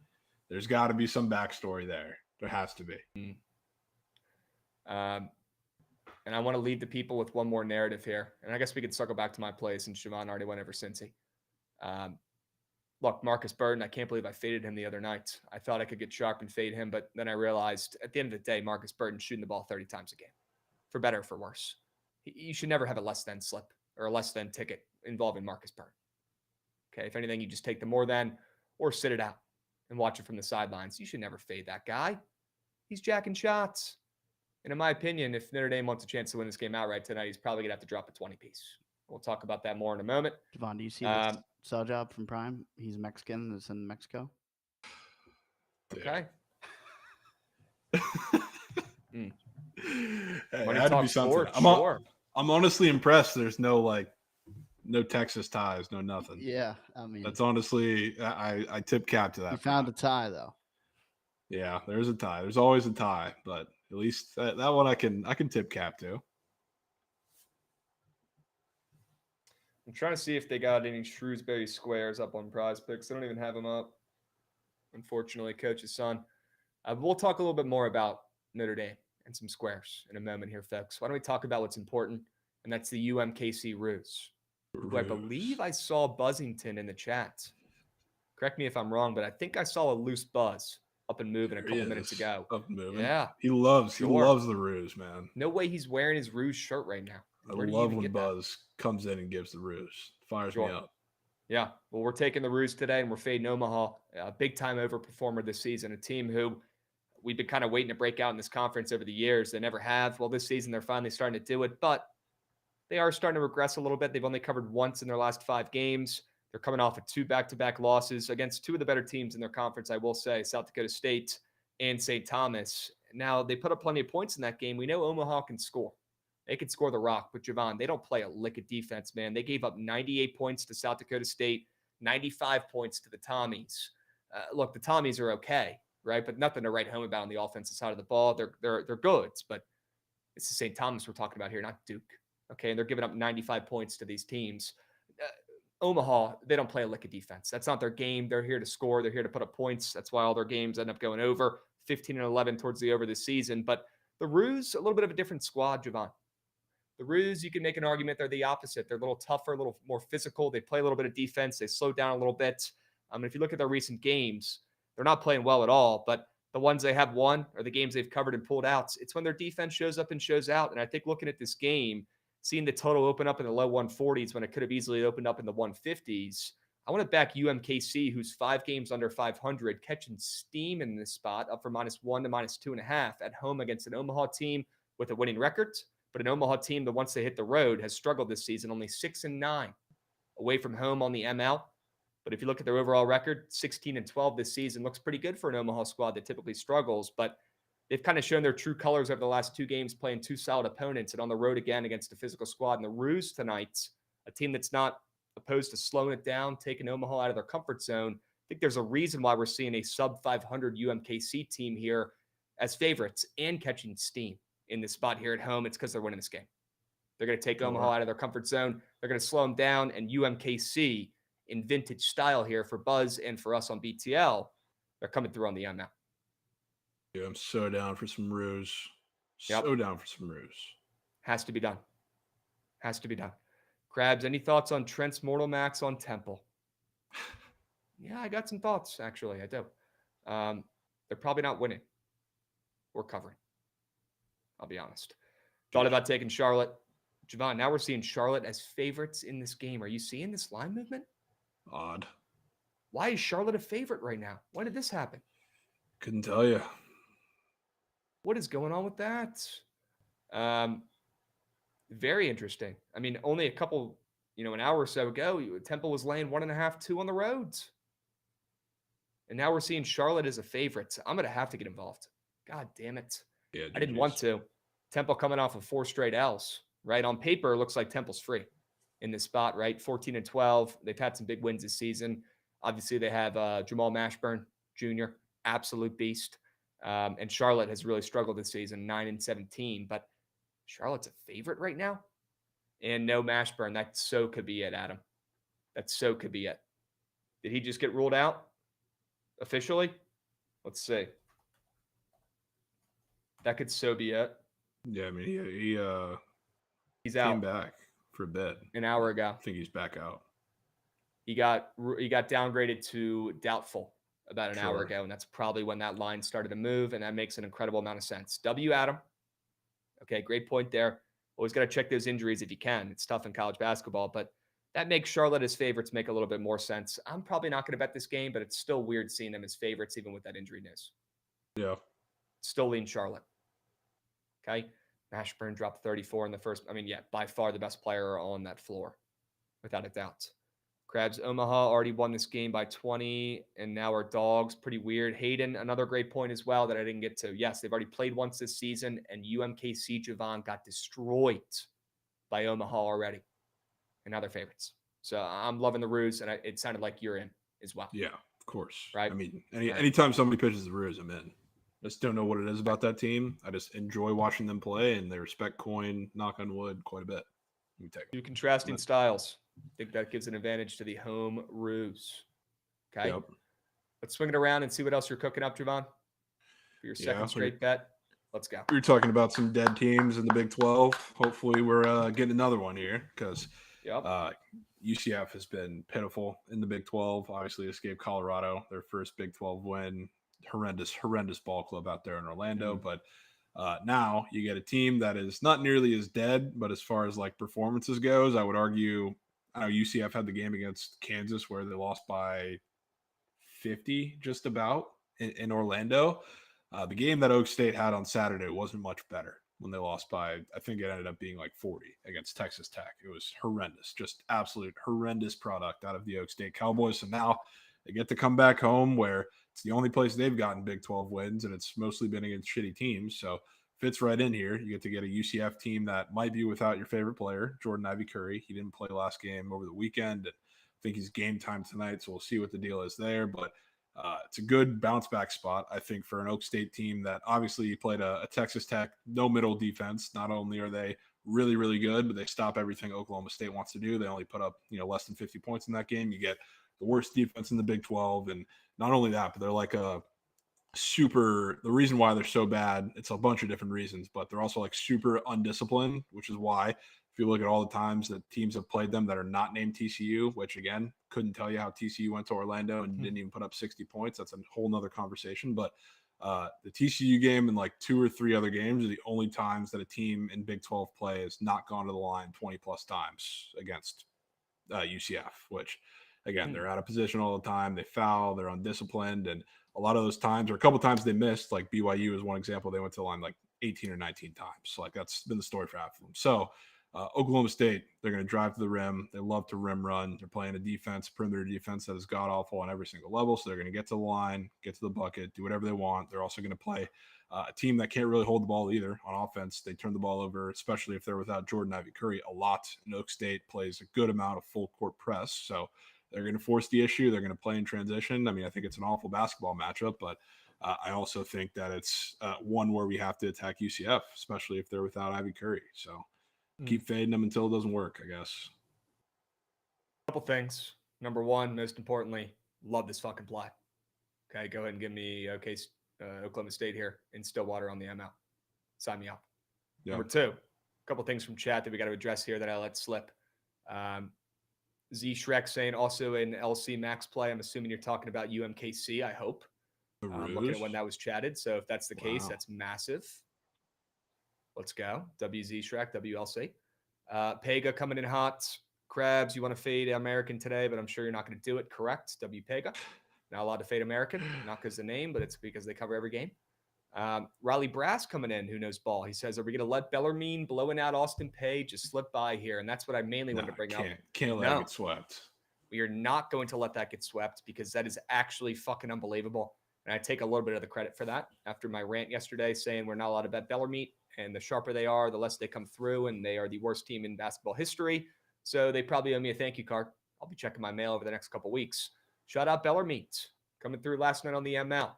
there's got to be some backstory there. There has to be. And I want to leave the people with one more narrative here. And I guess we could circle back to my place, and Jovan already went over Cincy. Look, Marcus Burton, I can't believe I faded him the other night. I thought I could get sharp and fade him, but then I realized at the end of the day, Marcus Burton's shooting the ball 30 times a game, for better or for worse. You should never have a less than slip, or a less than ticket involving Marcus Byrne. Okay, if anything, you just take the more than or sit it out and watch it from the sidelines. You should never fade that guy. He's jacking shots. And in my opinion, if Notre Dame wants a chance to win this game outright tonight, he's probably going to have to drop a 20-piece. We'll talk about that more in a moment. Jovan, do you see this sell job from Prime? He's Mexican. It's in Mexico. Okay. Hey, Money it had to talk be something. sports, I'm honestly impressed. There's no Texas ties, no nothing. Yeah, I mean, That's honestly, I tip cap to that. You found a tie though. Yeah, there's a tie. There's always a tie, but at least that one I can tip cap to. I'm trying to see if they got any Shrewsbury squares up on Prize Picks. They don't even have them up, unfortunately, Coach's son. We'll talk a little bit more about Notre Dame and some squares in a moment here, folks. Why don't we talk about what's important, and that's the UMKC Ruse, who I believe I saw Buzzington in the chat. Correct me if I'm wrong, but I think I saw a loose buzz up and moving a couple minutes ago. Up and moving. Yeah. He loves the Ruse, man. No way he's wearing his Ruse shirt right now. I love when Buzz comes in and gives the Ruse. Fires me up. Yeah. Well, we're taking the Ruse today, and we're fading Omaha, a big-time overperformer this season, a team who we've been kind of waiting to break out in this conference over the years. They never have. Well, this season they're finally starting to do it, but they are starting to regress a little bit. They've only covered once in their last 5 games. They're coming off of 2 back-to-back losses against 2 of the better teams in their conference, I will say, South Dakota State and St. Thomas. Now, they put up plenty of points in that game. We know Omaha can score. They can score the rock, but Jovan, they don't play a lick of defense, man. They gave up 98 points to South Dakota State, 95 points to the Tommies. Look, the Tommies are okay, right? But nothing to write home about on the offensive side of the ball. They're goods, but it's the St. Thomas we're talking about here, not Duke. Okay, and they're giving up 95 points to these teams. Omaha, they don't play a lick of defense. That's not their game. They're here to score. They're here to put up points. That's why all their games end up going over, 15-11 towards the over this season. But the Ruse, a little bit of a different squad, Jovan. The Ruse, you can make an argument they're the opposite. They're a little tougher, a little more physical. They play a little bit of defense. They slow down a little bit. If you look at their recent games, they're not playing well at all. But the ones they have won are the games they've covered and pulled out. It's when their defense shows up and shows out. And I think looking at this game, seeing the total open up in the low 140s when it could have easily opened up in the 150s, I want to back UMKC, who's 5 games under 500, catching steam in this spot, up from -1 to -2.5 at home against an Omaha team with a winning record. But an Omaha team that once they hit the road has struggled this season, only 6-9 away from home on the ML. But if you look at their overall record, 16-12 this season looks pretty good for an Omaha squad that typically struggles. But they've kind of shown their true colors over the last 2 games, playing 2 solid opponents and on the road again against a physical squad. And the Ruse tonight, a team that's not opposed to slowing it down, taking Omaha out of their comfort zone. I think there's a reason why we're seeing a sub-500 UMKC team here as favorites and catching steam in this spot here at home. It's because they're winning this game. They're going to take Omaha out of their comfort zone. They're going to slow them down. And UMKC, in vintage style here for Buzz and for us on BTL, they're coming through on the ML. Yeah, I'm so down for some Ruse. So down for some Ruse. Has to be done. Has to be done. Krabs, any thoughts on Trent's Mortal Max on Temple? Yeah, I got some thoughts, actually. I do. They're probably not winning or covering. I'll be honest. Thought about taking Charlotte. Jovan, now we're seeing Charlotte as favorites in this game. Are you seeing this line movement? Odd. Why is Charlotte a favorite right now? When did this happen? Couldn't tell you. What is going on with that? Very interesting. I mean, only a couple, an hour or so ago, Temple was laying 1.5, 2 on the roads. And now we're seeing Charlotte as a favorite. I'm going to have to get involved. God damn it. Yeah, I didn't want to. Temple coming off of 4 straight L's, right? On paper, it looks like Temple's free in this spot, right? 14-12. They've had some big wins this season. Obviously, they have Jamal Mashburn Jr., absolute beast. And Charlotte has really struggled this season, 9-17. But Charlotte's a favorite right now. And no Mashburn. That so could be it, Adam. That so could be it. Did he just get ruled out officially? Let's see. That could so be it. Yeah, I mean, he's came out back for a bit. an hour ago. I think he's back out. He got downgraded to doubtful about an hour ago, and that's probably when that line started to move, and that makes an incredible amount of sense. W, Adam. Okay, great point there. Always got to check those injuries if you can. It's tough in college basketball, but that makes Charlotte as favorites make a little bit more sense. I'm probably not going to bet this game, but it's still weird seeing them as favorites, even with that injury news. Yeah. Still lean Charlotte. Okay. Mashburn dropped 34 in the first. I mean, yeah, by far the best player on that floor, without a doubt. Krabs Omaha already won this game by 20, and now are dogs. Pretty weird. Hayden, another great point as well that I didn't get to. Yes, they've already played once this season, and UMKC Jovan got destroyed by Omaha already. And now they're favorites. So I'm loving the ruse, and it sounded like you're in as well. Yeah, of course. Right? I mean, anytime somebody pitches the ruse, I'm in. I just don't know what it is about that team. I just enjoy watching them play, and they respect coin, knock on wood, quite a bit. Let me take Two contrasting styles. I think that gives an advantage to the home ruse. Okay. Yep. Let's swing it around and see what else you're cooking up, Jovan. For your second straight bet. Let's go. We were talking about some dead teams in the Big 12. Hopefully we're getting another one here because UCF has been pitiful in the Big 12. Obviously escaped Colorado, their first Big 12 win. Horrendous ball club out there in Orlando. But now you get a team that is not nearly as dead, but as far as like performances goes, I would argue, I know UCF had the game against Kansas where they lost by 50 just about in Orlando. The game that Oak State had on Saturday wasn't much better when they lost by, I think it ended up being like 40 against Texas Tech. It was horrendous, just absolute horrendous product out of the Oak State Cowboys. So now they get to come back home where it's the only place they've gotten Big 12 wins, and it's mostly been against shitty teams. So fits right in here. You get to get a UCF team that might be without your favorite player, Jordan Ivy Curry. He didn't play last game over the weekend, and I think he's game time tonight, so we'll see what the deal is there. But it's a good bounce back spot, I think, for an Oak State team that obviously played a Texas Tech no middle defense. Not only are they really, really good, but they stop everything Oklahoma State wants to do. They only put up less than 50 points in that game. You get the worst defense in the Big 12, and not only that, but they're like the reason why they're so bad, it's a bunch of different reasons, but they're also like super undisciplined, which is why if you look at all the times that teams have played them that are not named TCU, which again, couldn't tell you how TCU went to Orlando and didn't even put up 60 points. That's a whole nother conversation. But the TCU game and like 2 or 3 other games are the only times that a team in Big 12 play has not gone to the line 20 plus times against UCF, which again, they're out of position all the time. They foul, they're undisciplined. And a lot of those times, or a couple times they missed, like BYU is one example. They went to the line like 18 or 19 times. Like that's been the story for half of them. So Oklahoma State, they're going to drive to the rim. They love to rim run. They're playing a defense, perimeter defense that is god awful on every single level. So they're going to get to the line, get to the bucket, do whatever they want. They're also going to play a team that can't really hold the ball either on offense. They turn the ball over, especially if they're without Jordan Ivy Curry a lot. And Oak State plays a good amount of full court press. So they're going to force the issue. They're going to play in transition. I mean, I think it's an awful basketball matchup, but I also think that it's one where we have to attack UCF, especially if they're without Ivy Curry. So keep fading them until it doesn't work, I guess. Couple things. Number one, most importantly, love this fucking play. Okay, go ahead and give me Oklahoma State here in Stillwater on the ML. Sign me up. Yeah. Number two, a couple things from chat that we got to address here that I let slip. Z Shrek saying also in LC Max play. I'm assuming you're talking about UMKC, I hope. Looking at when that was chatted. So if that's the case, that's massive. Let's go. WZ Shrek, WLC. Pega coming in hot. Krabs, you want to fade American today, but I'm sure you're not going to do it. Correct. W Pega. Not allowed to fade American. Not because of the name, but it's because they cover every game. Riley Brass coming in, who knows ball. He says, are we going to let Bellarmine blowing out Austin Peay just slip by here? And that's what I mainly wanted to bring up. Can't let it get swept. We are not going to let that get swept because that is actually fucking unbelievable. And I take a little bit of the credit for that after my rant yesterday saying we're not allowed to bet Bellarmine. And the sharper they are, the less they come through. And they are the worst team in basketball history. So they probably owe me a thank you card. I'll be checking my mail over the next couple weeks. Shout out Bellarmine coming through last night on the ML.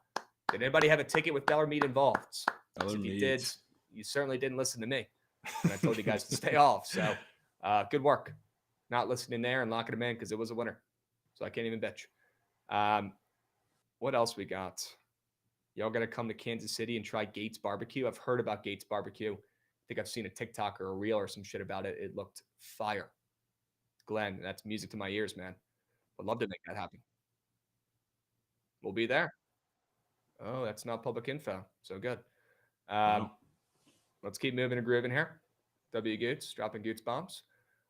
Did anybody have a ticket with Bellarmine involved? If you did, you certainly didn't listen to me. And I told you guys to stay off. So good work. Not listening there and locking them in because it was a winner. So I can't even bitch. What else we got? Y'all got to come to Kansas City and try Gates Barbecue. I've heard about Gates Barbecue. I think I've seen a TikTok or a reel or some shit about it. It looked fire. Glenn, that's music to my ears, man. Would love to make that happen. We'll be there. Oh, that's not public info. So good. Let's keep moving and grooving here. W Goots, dropping Goots bombs.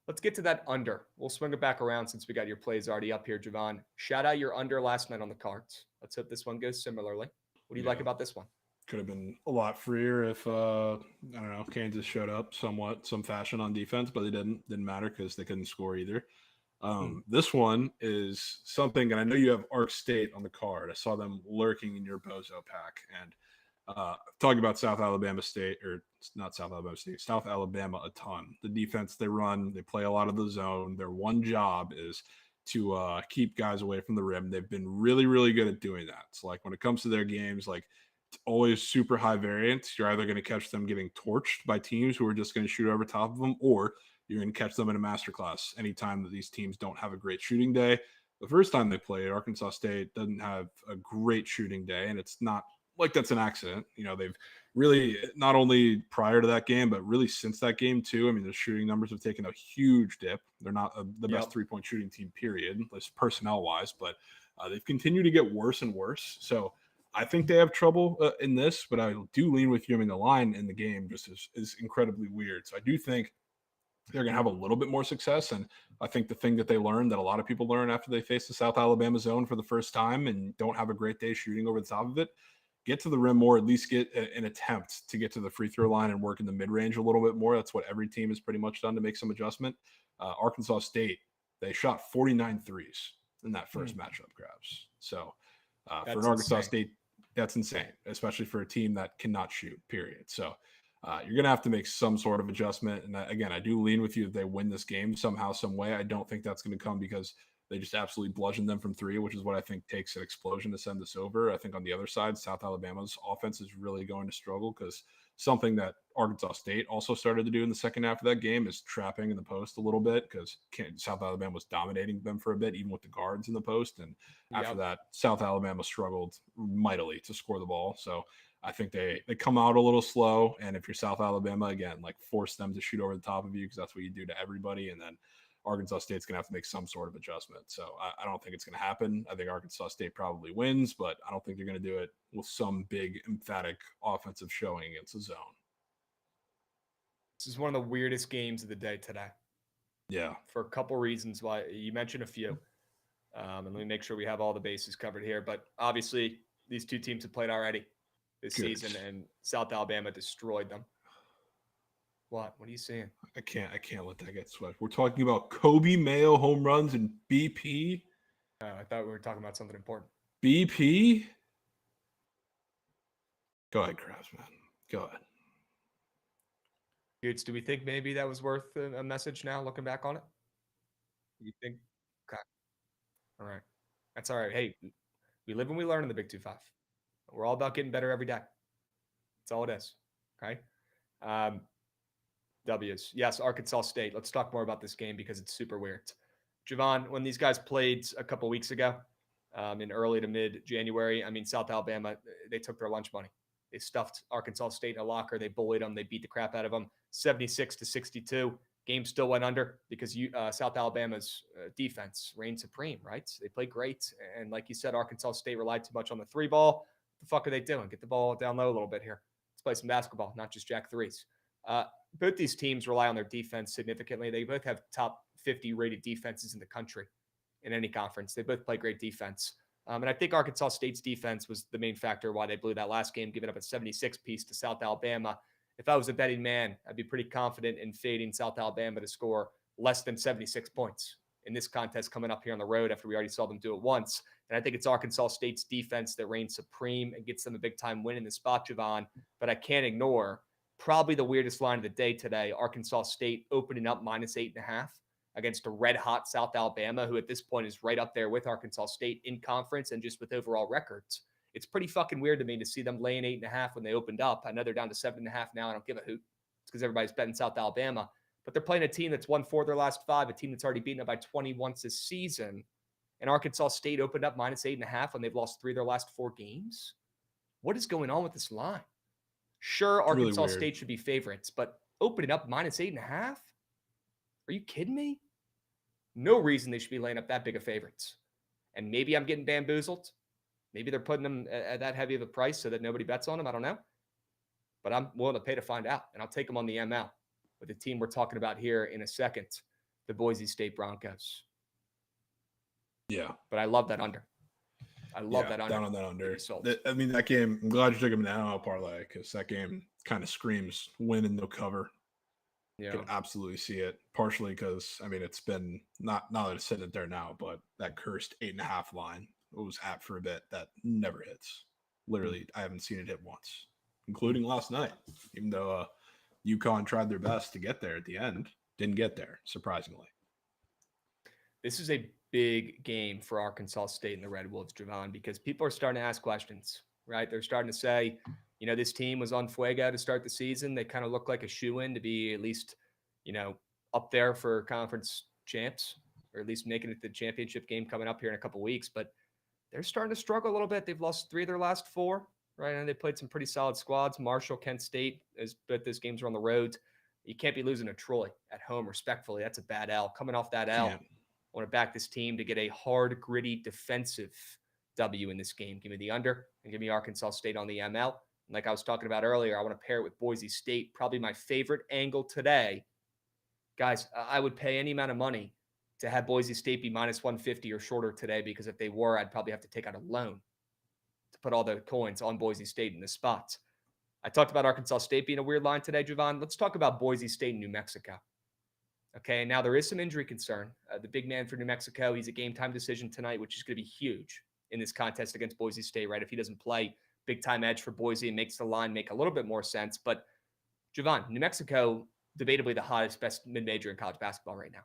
Let's get to that under. We'll swing it back around since we got your plays already up here, Jovan. Shout out your under last night on the cards. Let's hope this one goes similarly. What do you like about this one? Could have been a lot freer if I don't know, Kansas showed up some fashion on defense, but they didn't matter because they couldn't score either. This one is something, and I know you have Ark State on the card. I saw them lurking in your Bozo pack, and talking about South Alabama a ton. The defense they run, they play a lot of the zone. Their one job is to keep guys away from the rim. They've been really, really good at doing that. So like when it comes to their games, like it's always super high variance. You're either going to catch them getting torched by teams who are just going to shoot over top of them, or you're going to catch them in a masterclass anytime that these teams don't have a great shooting day. The first time they played, Arkansas State doesn't have a great shooting day, and it's not like that's an accident. You know, they've really, not only prior to that game, but really since that game too. I mean, the shooting numbers have taken a huge dip. They're not the best 3-point shooting team, period, at least personnel-wise, but they've continued to get worse and worse. So I think they have trouble in this, but I do lean with you. I mean, the line in the game just is incredibly weird. So I do think they're going to have a little bit more success. And I think the thing that they learned, that a lot of people learn after they face the South Alabama zone for the first time and don't have a great day shooting over the top of it, get to the rim more, at least get an attempt to get to the free throw line and work in the mid-range a little bit more. That's what every team has pretty much done to make some adjustment. Arkansas State, they shot 49 threes in that first matchup, Krabs. So for an Arkansas State, that's insane, especially for a team that cannot shoot, period. So you're going to have to make some sort of adjustment. And again, I do lean with you if they win this game somehow, some way. I don't think that's going to come because they just absolutely bludgeon them from three, which is what I think takes an explosion to send this over. I think on the other side, South Alabama's offense is really going to struggle because something that Arkansas State also started to do in the second half of that game is trapping in the post a little bit because South Alabama was dominating them for a bit, even with the guards in the post. And after that, South Alabama struggled mightily to score the ball. So I think they come out a little slow. And if you're South Alabama, again, like force them to shoot over the top of you because that's what you do to everybody. And then Arkansas State's going to have to make some sort of adjustment. So I don't think it's going to happen. I think Arkansas State probably wins, but I don't think they're going to do it with some big, emphatic offensive showing against the zone. This is one of the weirdest games of the day today. Yeah. For a couple reasons why you mentioned a few. And let me make sure we have all the bases covered here. But obviously, these two teams have played already this season, and South Alabama destroyed them. What? What are you saying? I can't let that get swept. We're talking about Kobe Mayo home runs and BP. I thought we were talking about something important. BP? Go ahead, Krabs, man. Go ahead. Dudes, do we think maybe that was worth a message now, looking back on it? You think? Okay. All right. That's all right. Hey, we live and we learn in the Big 2-5. We're all about getting better every day. That's all it is. Okay? W's. Yes, Arkansas State. Let's talk more about this game because it's super weird. Jovan, when these guys played a couple weeks ago in early to mid-January, I mean, South Alabama, they took their lunch money. They stuffed Arkansas State in a locker. They bullied them. They beat the crap out of them, 76-62. Game still went under because South Alabama's defense reigned supreme, right? They played great. And like you said, Arkansas State relied too much on the three ball. What the fuck are they doing? Get the ball down low a little bit here. Let's play some basketball, not just jack threes. Both these teams rely on their defense significantly. They both have top 50 rated defenses in the country in any conference. They both play great defense. And I think Arkansas State's defense was the main factor why they blew that last game, giving up a 76 piece to South Alabama. If I was a betting man, I'd be pretty confident in fading South Alabama to score less than 76 points in this contest coming up here on the road after we already saw them do it once. And I think it's Arkansas State's defense that reigns supreme and gets them a big-time win in the spot, Jovan. But I can't ignore probably the weirdest line of the day today, Arkansas State opening up -8.5 against a red-hot South Alabama, who at this point is right up there with Arkansas State in conference and just with overall records. It's pretty fucking weird to me to see them laying 8.5 when they opened up. I know they're down to 7.5 now. I don't give a hoot. It's because everybody's betting South Alabama. But they're playing a team that's won 4 of their last 5, a team that's already beaten them by 20 once this season. And Arkansas State opened up -8.5 when they've lost 3 of their last 4 games. What is going on with this line? Sure, Arkansas really State should be favorites, but opening up -8.5? Are you kidding me? No reason they should be laying up that big of favorites. And maybe I'm getting bamboozled. Maybe they're putting them at that heavy of a price so that nobody bets on them. I don't know. But I'm willing to pay to find out, and I'll take them on the ML. with the team we're talking about here in a second, the Boise State Broncos. Yeah. But I love that under. I love that under. Down on that under. Sold. I mean, that game, I'm glad you took him now, parlay, because that game kind of screams win and no cover. Yeah. You can absolutely see it, partially because, I mean, it's been, not that it's sitting there now, but that cursed 8.5 line, it was at for a bit, that never hits. Literally, I haven't seen it hit once, including last night, even though UConn tried their best to get there at the end. Didn't get there, surprisingly. This is a big game for Arkansas State and the Red Wolves, Jovan, because people are starting to ask questions, right? They're starting to say, you know, this team was on fuego to start the season. They kind of look like a shoe-in to be at least, you know, up there for conference champs, or at least making it to the championship game coming up here in a couple weeks. But they're starting to struggle a little bit. They've lost 3 of their last 4, right? And they played some pretty solid squads. Marshall, Kent State, but those games are on the road. You can't be losing to Troy at home, respectfully. That's a bad L. Coming off that L, I want to back this team to get a hard, gritty, defensive W in this game. Give me the under and give me Arkansas State on the ML. And like I was talking about earlier, I want to pair it with Boise State, probably my favorite angle today. Guys, I would pay any amount of money to have Boise State be minus 150 or shorter today, because if they were, I'd probably have to take out a loan to put all the coins on Boise State in the spots. I talked about Arkansas State being a weird line today, Jovan. Let's talk about Boise State and New Mexico. Okay, now there is some injury concern. The big man for New Mexico, he's a game-time decision tonight, which is going to be huge in this contest against Boise State, right? If he doesn't play, big-time edge for Boise and makes the line make a little bit more sense. But, Jovan, New Mexico, debatably the hottest, best mid-major in college basketball right now.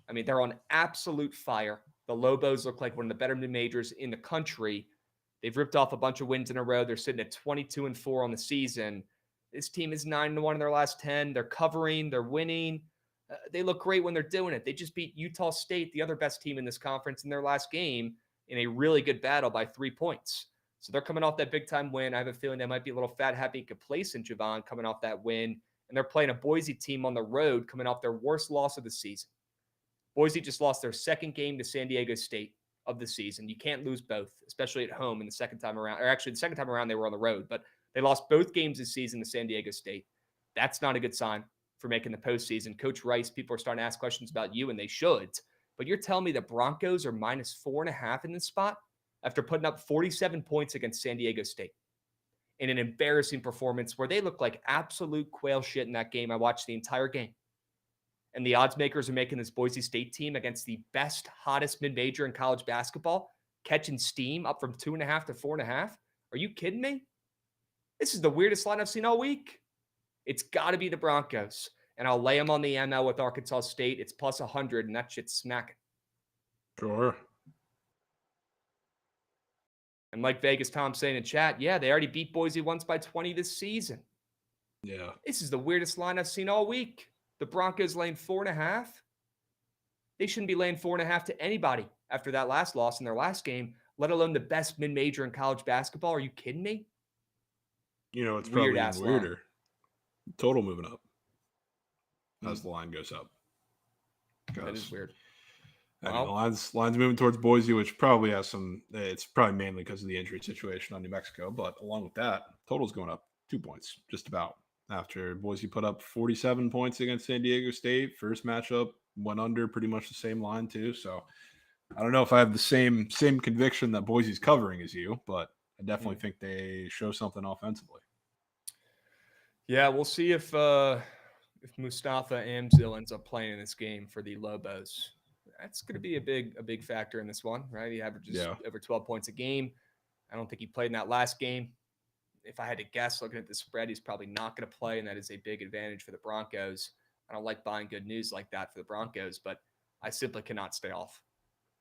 I mean, they're on absolute fire. The Lobos look like one of the better mid-majors in the country. They've ripped off a bunch of wins in a row. They're sitting at 22-4 on the season. This team is 9-1 in their last 10. They're covering. They're winning. They look great when they're doing it. They just beat Utah State, the other best team in this conference, in their last game in a really good battle by 3 points. So they're coming off that big-time win. I have a feeling they might be a little fat, happy, complacent, Jovan, coming off that win. And they're playing a Boise team on the road coming off their worst loss of the season. Boise just lost their second game to San Diego State of the season. You can't lose both, especially at home in the second time around. Or actually, the second time around, they were on the road. But they lost both games this season to San Diego State. That's not a good sign for making the postseason. Coach Rice, people are starting to ask questions about you, and they should. But you're telling me the Broncos are minus 4.5 in this spot after putting up 47 points against San Diego State in an embarrassing performance where they look like absolute quail shit in that game. I watched the entire game. And the odds makers are making this Boise State team against the best, hottest mid-major in college basketball catching steam up from 2.5 to 4.5. Are you kidding me? This is the weirdest line I've seen all week. It's got to be the Broncos. And I'll lay them on the ML with Arkansas State. It's plus 100, and that shit's smacking. Sure. And like Vegas Tom saying in chat, yeah, they already beat Boise once by 20 this season. Yeah. This is the weirdest line I've seen all week. The Broncos laying 4.5. They shouldn't be laying 4.5 to anybody after that last loss in their last game, let alone the best mid-major in college basketball. Are you kidding me? You know, it's probably even weirder. Line. Total moving up as the line goes up. That is weird. I mean, the line's moving towards Boise, which probably has some. It's probably mainly because of the injury situation on New Mexico. But along with that, total's going up 2 points, just about. After Boise put up 47 points against San Diego State, first matchup went under pretty much the same line too. So I don't know if I have the same conviction that Boise's covering as you, but I definitely think they show something offensively. Yeah, we'll see if Mustafa Amzil ends up playing in this game for the Lobos. That's going to be a big factor in this one, right? He averages over 12 points a game. I don't think he played in that last game. If I had to guess, looking at the spread, he's probably not going to play, and that is a big advantage for the Broncos. I don't like buying good news like that for the Broncos, but I simply cannot stay off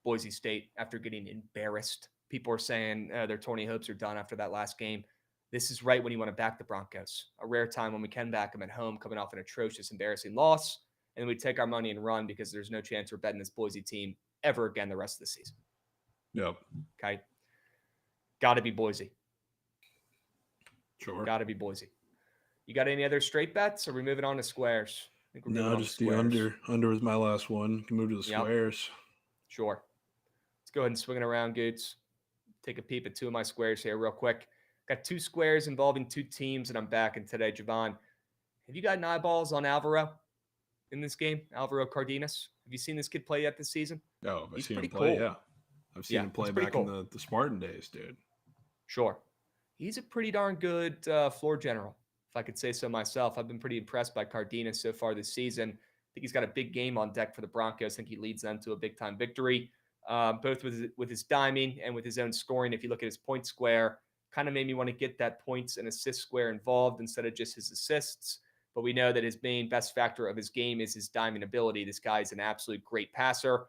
Boise State after getting embarrassed. People are saying their tourney hopes are done after that last game. This is right when you want to back the Broncos. A rare time when we can back them at home, coming off an atrocious, embarrassing loss, and we take our money and run because there's no chance we're betting this Boise team ever again the rest of the season. Yep. Okay. Got to be Boise. Sure. Got to be Boise. You got any other straight bets? Or are we moving on to squares? I think we're no, just the under. Under was my last one. You can move to the squares. Sure. Let's go ahead and swing it around, Goots. Take a peep at two of my squares here real quick. Got two squares involving two teams that I'm backing today, Jovan. Have you got an eyeballs on Alvaro in this game? Alvaro Cardenas. Have you seen this kid play yet this season? Oh, I've He's seen pretty him play. cool. Yeah, I've seen him play he's pretty back in cool. the Spartan days, dude. Sure. He's a pretty darn good floor general, if I could say so myself. I've been pretty impressed by Cardenas so far this season. I think he's got a big game on deck for the Broncos. I think he leads them to a big-time victory, both with his diming and with his own scoring. If you look at his point square, kind of made me want to get that points and assist square involved instead of just his assists. But we know that his main best factor of his game is his diming ability. This guy is an absolute great passer.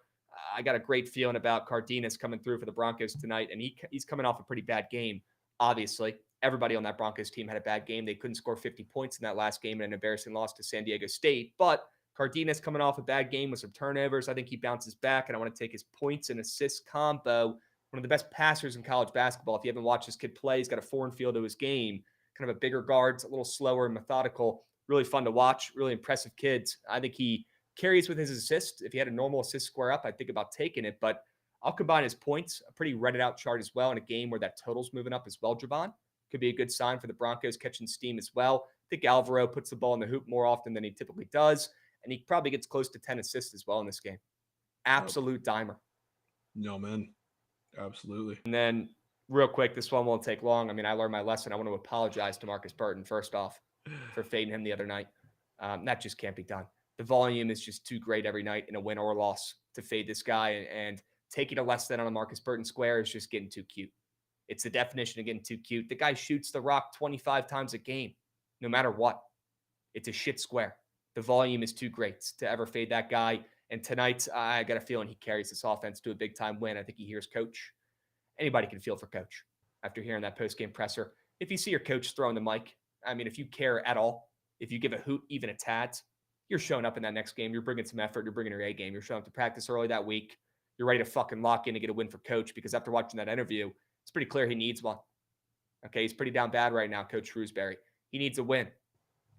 I got a great feeling about Cardenas coming through for the Broncos tonight, and he's coming off a pretty bad game. Obviously, everybody on that Broncos team had a bad game. They couldn't score 50 points in that last game in an embarrassing loss to San Diego State. But Cardenas coming off a bad game with some turnovers. I think he bounces back, and I want to take his points and assists combo. One of the best passers in college basketball. If you haven't watched this kid play, he's got a foreign feel to his game. Kind of a bigger guard, a little slower and methodical. Really fun to watch. Really impressive kids. I think he carries with his assists. If he had a normal assist square up, I'd think about taking it. But I'll combine his points, a pretty redded out chart as well, in a game where that total's moving up as well, Jovan. Could be a good sign for the Broncos catching steam as well. I think Alvaro puts the ball in the hoop more often than he typically does, and he probably gets close to 10 assists as well in this game. Absolute dimer. No, man. Absolutely. And then real quick, this one won't take long. I mean, I learned my lesson. I want to apologize to Marcus Burton, first off, for fading him the other night. That just can't be done. The volume is just too great every night in a win or loss to fade this guy, and taking a less than on a Marcus Burton square is just getting too cute. It's the definition of getting too cute. The guy shoots the rock 25 times a game, no matter what. It's a shit square. The volume is too great to ever fade that guy. And tonight, I got a feeling he carries this offense to a big-time win. I think he hears coach. Anybody can feel for coach after hearing that post-game presser. If you see your coach throwing the mic, I mean, if you care at all, if you give a hoot even a tad, you're showing up in that next game. You're bringing some effort. You're bringing your A game. You're showing up to practice early that week. You're ready to fucking lock in and get a win for coach, because after watching that interview, it's pretty clear he needs one. Okay, he's pretty down bad right now, Coach Shrewsbury. He needs a win.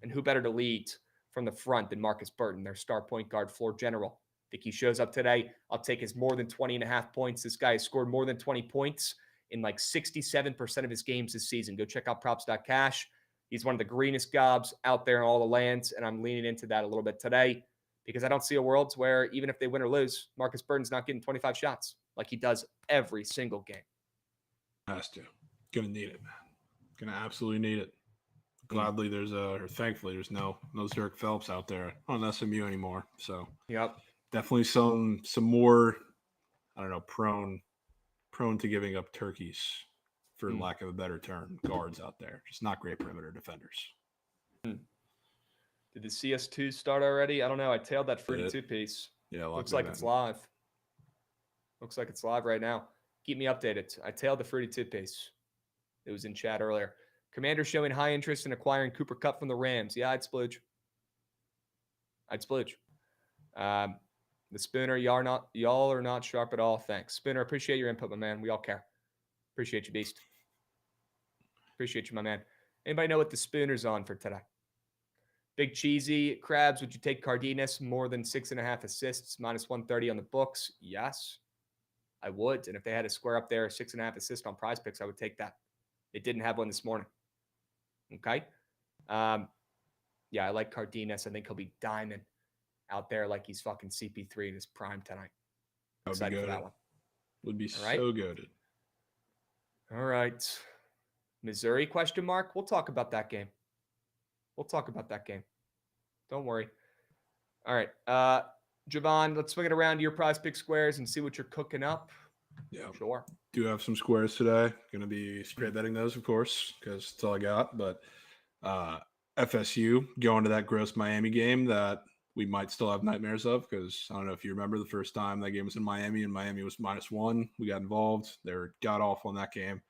And who better to lead from the front than Marcus Burton, their star point guard, floor general. I think he shows up today. I'll take his more than 20.5 points. This guy has scored more than 20 points in like 67% of his games this season. Go check out props.cash. He's one of the greenest gobs out there in all the lands, and I'm leaning into that a little bit today because I don't see a world where even if they win or lose, Marcus Burton's not getting 25 shots like he does every single game. Has to. Gonna need it, man. Gonna absolutely need it. Gladly, thankfully, there's no Zerk Phelps out there on SMU anymore. So Yep. Definitely some more, I don't know, prone to giving up turkeys, for lack of a better term, guards out there. Just not great perimeter defenders. Did the CS2 start already? I don't know. I tailed that Fruity 2 piece. Yeah, looks like it's live. Looks like it's live right now. Keep me updated. I tailed the Fruity 2 piece. It was in chat earlier. Commander showing high interest in acquiring Cooper Kupp from the Rams. Yeah, I'd splooge. The Spooner, y'all are not sharp at all. Thanks. Spooner, appreciate your input, my man. We all care. Appreciate you, Beast. Appreciate you, my man. Anybody know what the Spooner's on for today? Big Cheesy. Krabs, would you take Cardenas more than 6.5 assists, minus 130 on the books? Yes, I would. And if they had a square up there, 6.5 assists on Prize Picks, I would take that. They didn't have one this morning. Okay. Yeah, I like Cardenas. I think he'll be diamond out there like he's fucking CP3 in his prime tonight. Excited for that one. Would be so goated. All right. Missouri question mark? We'll talk about that game. Don't worry. All right. Jovan, let's swing it around to your Prize Pick squares and see what you're cooking up. Yeah. Sure. Do have some squares today. Going to be straight betting those, of course, because that's all I got. But FSU going to that gross Miami game that we might still have nightmares of, because I don't know if you remember the first time that game was in Miami and Miami was -1. We got involved. They were god awful in that game.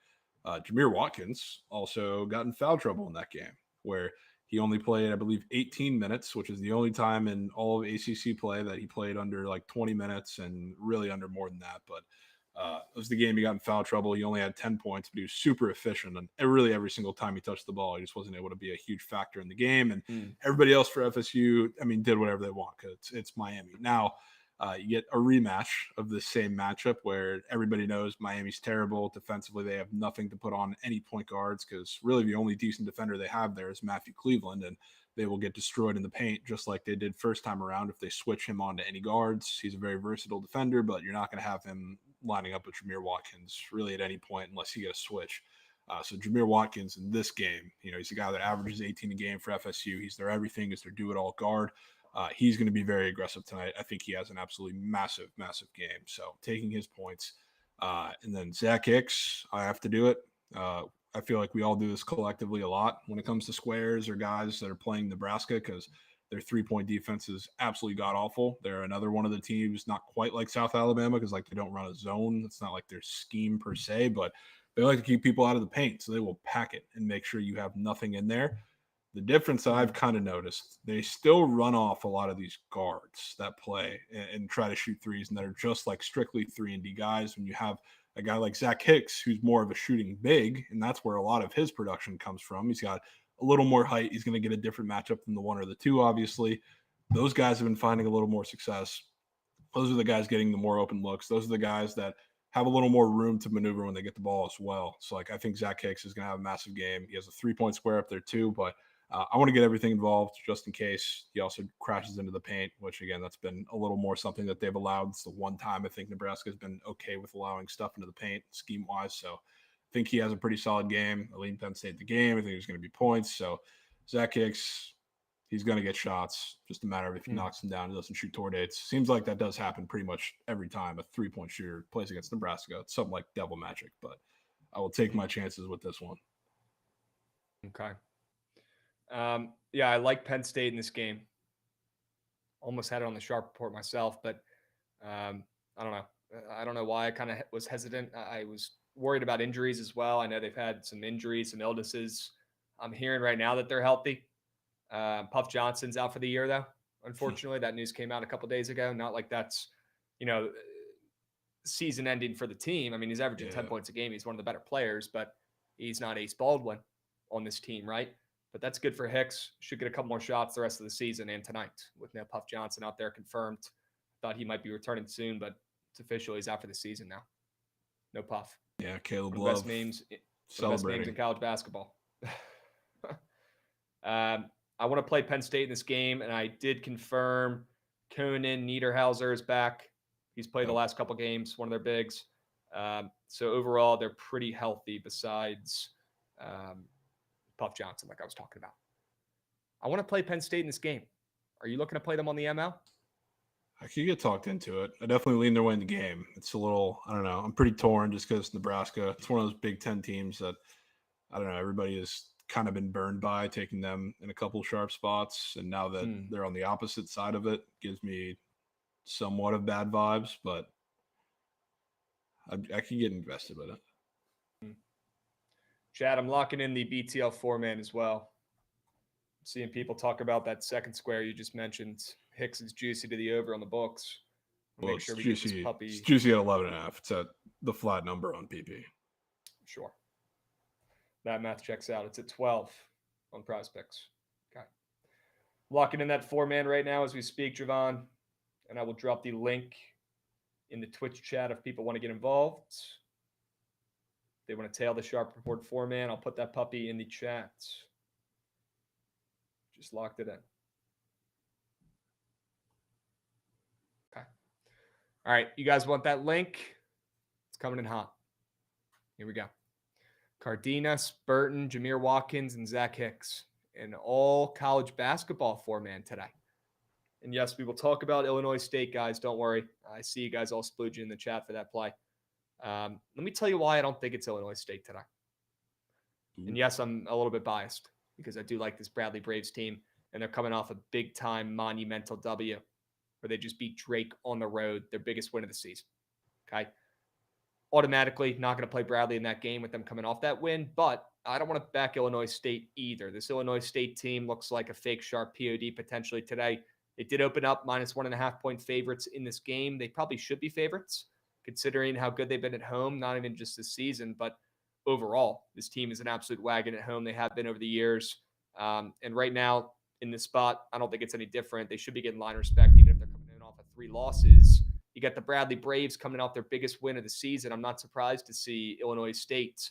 Jameer Watkins also got in foul trouble in that game, where he only played, I believe, 18 minutes, which is the only time in all of ACC play that he played under like 20 minutes and really under more than that. But it was the game he got in foul trouble. He only had 10 points, but he was super efficient. And really every single time he touched the ball, he just wasn't able to be a huge factor in the game. And everybody else for FSU, I mean, did whatever they want because it's Miami. Now you get a rematch of the same matchup where everybody knows Miami's terrible. Defensively, they have nothing to put on any point guards because really the only decent defender they have there is Matthew Cleveland. And they will get destroyed in the paint just like they did first time around if they switch him onto any guards. He's a very versatile defender, but you're not going to have him lining up with Jameer Watkins really at any point unless you get a switch. So Jameer Watkins in this game, he's a guy that averages 18 a game for FSU. He's their everything. He's their do-it-all guard. He's going to be very aggressive tonight. I think he has an absolutely massive, massive game. So taking his points. And then Zach Hicks, I have to do it. I feel like we all do this collectively a lot when it comes to squares or guys that are playing Nebraska because their three-point defense is absolutely god-awful. They're another one of the teams, not quite like South Alabama because they don't run a zone. It's not like their scheme per se, but they like to keep people out of the paint, so they will pack it and make sure you have nothing in there. The difference I've kind of noticed, they still run off a lot of these guards that play and try to shoot threes and that are just like strictly 3-and-D guys. When you have a guy like Zach Hicks, who's more of a shooting big, and that's where a lot of his production comes from. He's got a little more height. He's going to get a different matchup than the one or the two, obviously. Those guys have been finding a little more success. Those are the guys getting the more open looks. Those are the guys that have a little more room to maneuver when they get the ball as well. So, I think Zach Hicks is going to have a massive game. He has a three-point square up there too, but I want to get everything involved just in case he also crashes into the paint, which, again, that's been a little more something that they've allowed. It's the one time I think Nebraska has been okay with allowing stuff into the paint scheme-wise. So I think he has a pretty solid game. I lean Penn State the game. I think there's going to be points. So Zach Hicks, he's going to get shots. Just a matter of if he knocks them down, he doesn't shoot toward dates. Seems like that does happen pretty much every time a three-point shooter plays against Nebraska. It's something like devil magic, but I will take my chances with this one. Okay. Yeah, I like Penn State in this game. Almost had it on the sharp report myself, but I don't know. I don't know why I kind of was hesitant. I was worried about injuries as well. I know they've had some injuries, some illnesses. I'm hearing right now that they're healthy. Puff Johnson's out for the year, though. Unfortunately, that news came out a couple days ago. Not like that's, season ending for the team. I mean, he's averaging 10 points a game. He's one of the better players, but he's not Ace Baldwin on this team, right? But that's good for Hicks. Should get a couple more shots the rest of the season and tonight with no Puff Johnson out there confirmed. Thought he might be returning soon, but it's official. He's out for the season now. No Puff. Yeah, Caleb One of Love. the best names in college basketball. I want to play Penn State in this game, and I did confirm Conan Niederhauser is back. He's played the last couple games, one of their bigs. So overall, they're pretty healthy besides Puff Johnson, like I was talking about. I want to play Penn State in this game. Are you looking to play them on the ML? I could get talked into it. I definitely lean their way in the game. It's a little, I don't know. I'm pretty torn just because Nebraska, it's one of those Big Ten teams that, I don't know, everybody has kind of been burned by taking them in a couple sharp spots. And now that they're on the opposite side of it, gives me somewhat of bad vibes, but I can get invested with it. Chad, I'm locking in the BTL 4-man as well. Seeing people talk about that second square you just mentioned. Hicks is juicy to the over on the books. Well, make sure we get this puppy. It's juicy at 11.5. It's at the flat number on PP. Sure. That math checks out. It's at 12 on Prize Picks. Okay. Locking in that 4-man right now as we speak, Jovan. And I will drop the link in the Twitch chat if people want to get involved. If they want to tail the sharp report 4-man, I'll put that puppy in the chat. Just locked it in. Okay. All right. You guys want that link? It's coming in hot. Here we go. Cardenas, Burton, Jameer Watkins, and Zach Hicks. And all college basketball 4-man today. And yes, we will talk about Illinois State, guys. Don't worry. I see you guys all splooging in the chat for that play. Let me tell you why I don't think it's Illinois State today. And yes, I'm a little bit biased because I do like this Bradley Braves team, and they're coming off a big-time monumental W where they just beat Drake on the road, their biggest win of the season. Okay? Automatically not going to play Bradley in that game with them coming off that win, but I don't want to back Illinois State either. This Illinois State team looks like a fake sharp POD potentially today. They did open up minus 1.5 point favorites in this game. They probably should be favorites considering how good they've been at home, not even just this season, but overall, this team is an absolute wagon at home. They have been over the years. And right now in this spot, I don't think it's any different. They should be getting line respect, even if they're coming in off of 3 losses. You got the Bradley Braves coming off their biggest win of the season. I'm not surprised to see Illinois State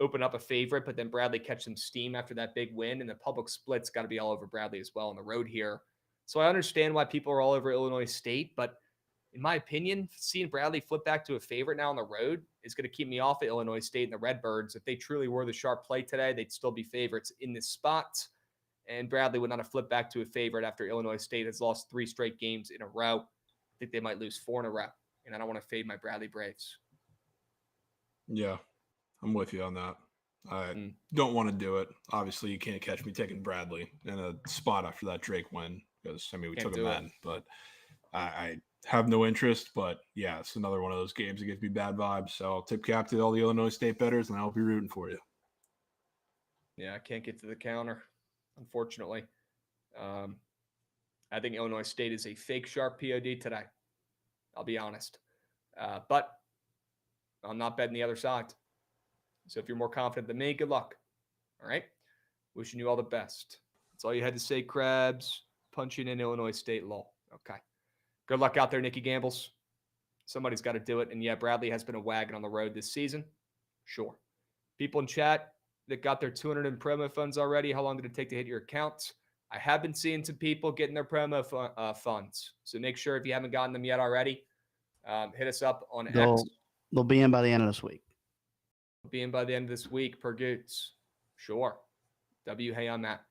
open up a favorite, but then Bradley catch some steam after that big win, and the public split's got to be all over Bradley as well on the road here. So I understand why people are all over Illinois State, but in my opinion, seeing Bradley flip back to a favorite now on the road is going to keep me off of Illinois State and the Redbirds. If they truly were the sharp play today, they'd still be favorites in this spot, and Bradley would not have flipped back to a favorite after Illinois State has lost 3 straight games in a row. I think they might lose 4 in a row, and I don't want to fade my Bradley Braves. Yeah, I'm with you on that. I don't want to do it. Obviously, you can't catch me taking Bradley in a spot after that Drake win because, I mean, we took him then. But I have no interest. But, yeah, it's another one of those games that gives me bad vibes. So I'll tip cap to all the Illinois State bettors, and I'll be rooting for you. Yeah, I can't get to the counter, unfortunately. I think Illinois State is a fake sharp POD today. I'll be honest. But I'm not betting the other side. So if you're more confident than me, good luck. All right? Wishing you all the best. That's all you had to say, Krabs. Punching in Illinois State law. Okay. Good luck out there, Nicky Gambles. Somebody's got to do it. And yeah, Bradley has been a wagon on the road this season. Sure. People in chat that got their 200 in promo funds already, how long did it take to hit your account? I have been seeing some people getting their promo funds. So make sure if you haven't gotten them yet already, hit us up on X. They'll be in by the end of this week. Be in by the end of this week per Goots. Sure. W, hey, on that.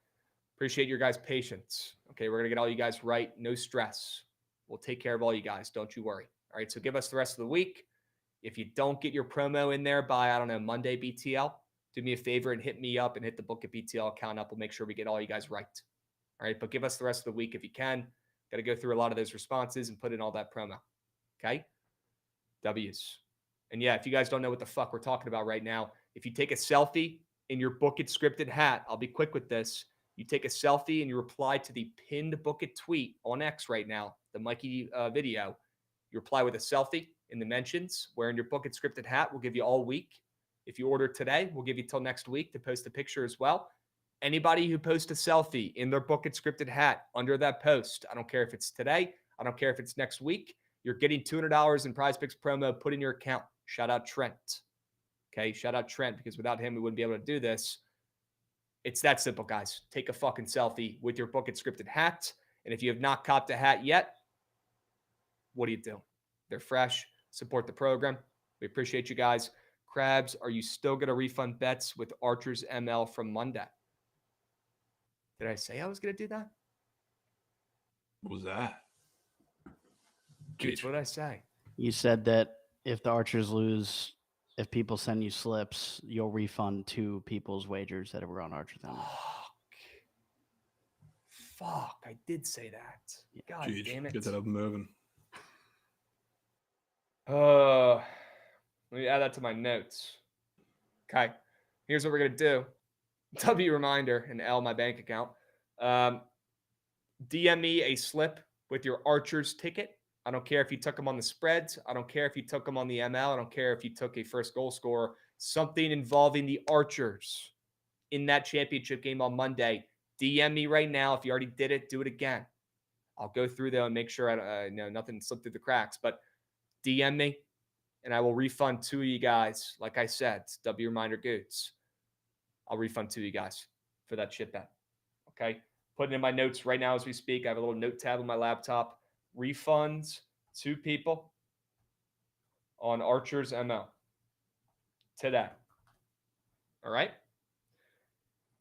Appreciate your guys' patience. Okay, we're going to get all you guys right. No stress. We'll take care of all you guys. Don't you worry. All right, so give us the rest of the week. If you don't get your promo in there by, I don't know, Monday BTL, do me a favor and hit me up and hit the Bookit BTL account up. We'll make sure we get all you guys right. All right, but give us the rest of the week if you can. Got to go through a lot of those responses and put in all that promo. Okay? W's. And yeah, if you guys don't know what the fuck we're talking about right now, if you take a selfie in your Bookit scripted hat, I'll be quick with this. You take a selfie and you reply to the pinned Bookit tweet on X right now, the Mikey video. You reply with a selfie in the mentions wearing your Bookit scripted hat. We'll give you all week. If you order today, we'll give you till next week to post a picture as well. Anybody who posts a selfie in their Bookit scripted hat under that post, I don't care if it's today, I don't care if it's next week, you're getting $200 in Prize Picks promo put in your account. Shout out Trent. Okay, shout out Trent, because without him, we wouldn't be able to do this. It's that simple, guys. Take a fucking selfie with your Bookit scripted hat. And if you have not copped a hat yet, what do you do? They're fresh. Support the program. We appreciate you guys. Krabs, are you still going to refund bets with Archer's ML from Monday? Did I say I was going to do that? What was that? Dude, what did I say? You said that if the Archers lose, if people send you slips, you'll refund 2 people's wagers that were on Archer's ML. Fuck, I did say that. God damn it. Get that up and moving. Let me add that to my notes. Okay, here's what we're going to do. W reminder and L, my bank account. DM me a slip with your Archers ticket. I don't care if you took them on the spreads. I don't care if you took them on the ML. I don't care if you took a first goal scorer. Something involving the Archers in that championship game on Monday. DM me right now. If you already did it, do it again. I'll go through though and make sure I know nothing slipped through the cracks. But DM me, and I will refund 2 of you guys. Like I said, W reminder Goots. I'll refund 2 of you guys for that shit bet. Okay? Putting in my notes right now as we speak. I have a little note tab on my laptop. Refunds 2 people on Archer's ML today. All right?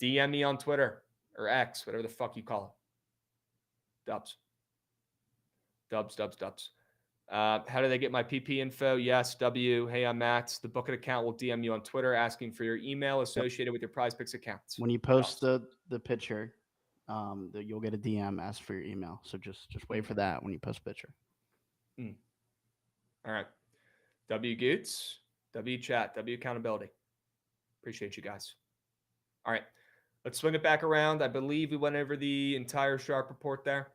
DM me on Twitter or X, whatever the fuck you call it. Dubs. How do they get my PP info? Yes, W. Hey, I'm Matt. The Bookit account will DM you on Twitter asking for your email associated with your Prize Picks accounts. When you post the picture, you'll get a DM ask for your email. So just wait for that when you post a picture. All right. W Goots, W chat, W accountability. Appreciate you guys. All right. Let's swing it back around. I believe we went over the entire sharp report there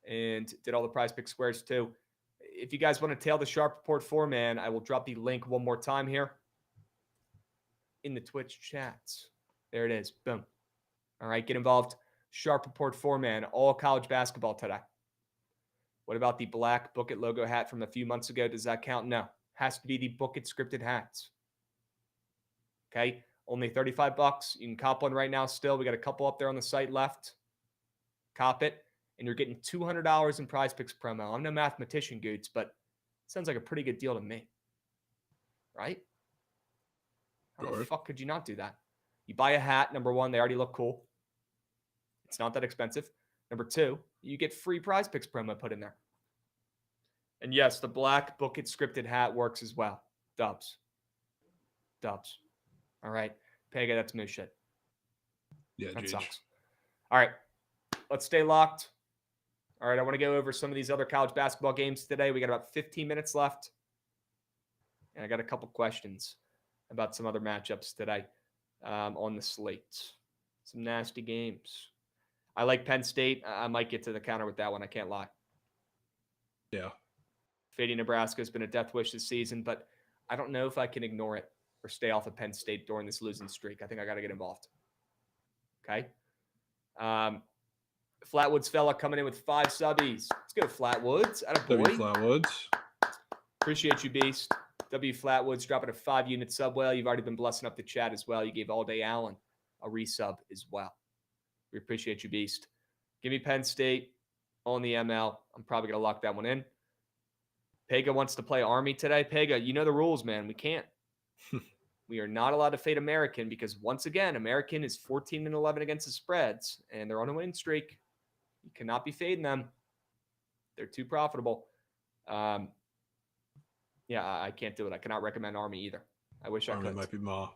and did all the Prize Pick squares too. If you guys want to tail the sharp report for, man, I will drop the link one more time here in the Twitch chats. There it is. Boom. All right. Get involved. Sharp report 4-man, all college basketball today. What about the black Bookit logo hat from a few months ago? Does that count? No. Has to be the Bookit scripted hats. Okay. Only $35. You can cop one right now still. We got a couple up there on the site left. Cop it. And you're getting $200 in Prize Picks promo. I'm no mathematician, Goots, but it sounds like a pretty good deal to me. Right? How the fuck could you not do that? You buy a hat. Number one, they already look cool. It's not that expensive. Number two, you get free Prize Picks promo put in there. And yes, the black Bookit scripted hat works as well. Dubs. All right. Pega, that's moose shit. Yeah, that Gage. sucks. All right. Let's stay locked. All right. I want to go over some of these other college basketball games today. We got about 15 minutes left. And I got a couple questions about some other matchups today on the slate. Some nasty games. I like Penn State. I might get to the counter with that one. I can't lie. Yeah. Fading Nebraska has been a death wish this season, but I don't know if I can ignore it or stay off of Penn State during this losing streak. I think I got to get involved. Okay. Flatwoods fella coming in with 5 subbies. Let's go, Flatwoods. Atta boy. W Flatwoods. Appreciate you, Beast. W Flatwoods dropping a 5-unit sub whale. You've already been blessing up the chat as well. You gave All Day Allen a resub as well. We appreciate you, Beast. Give me Penn State on the ML. I'm probably going to lock that one in. Pega wants to play Army today. Pega, you know the rules, man. We can't. We are not allowed to fade American because, once again, American is 14-11 against the spreads, and they're on a winning streak. You cannot be fading them. They're too profitable. Yeah, I can't do it. I cannot recommend Army either. I wish I could. Might be Ma.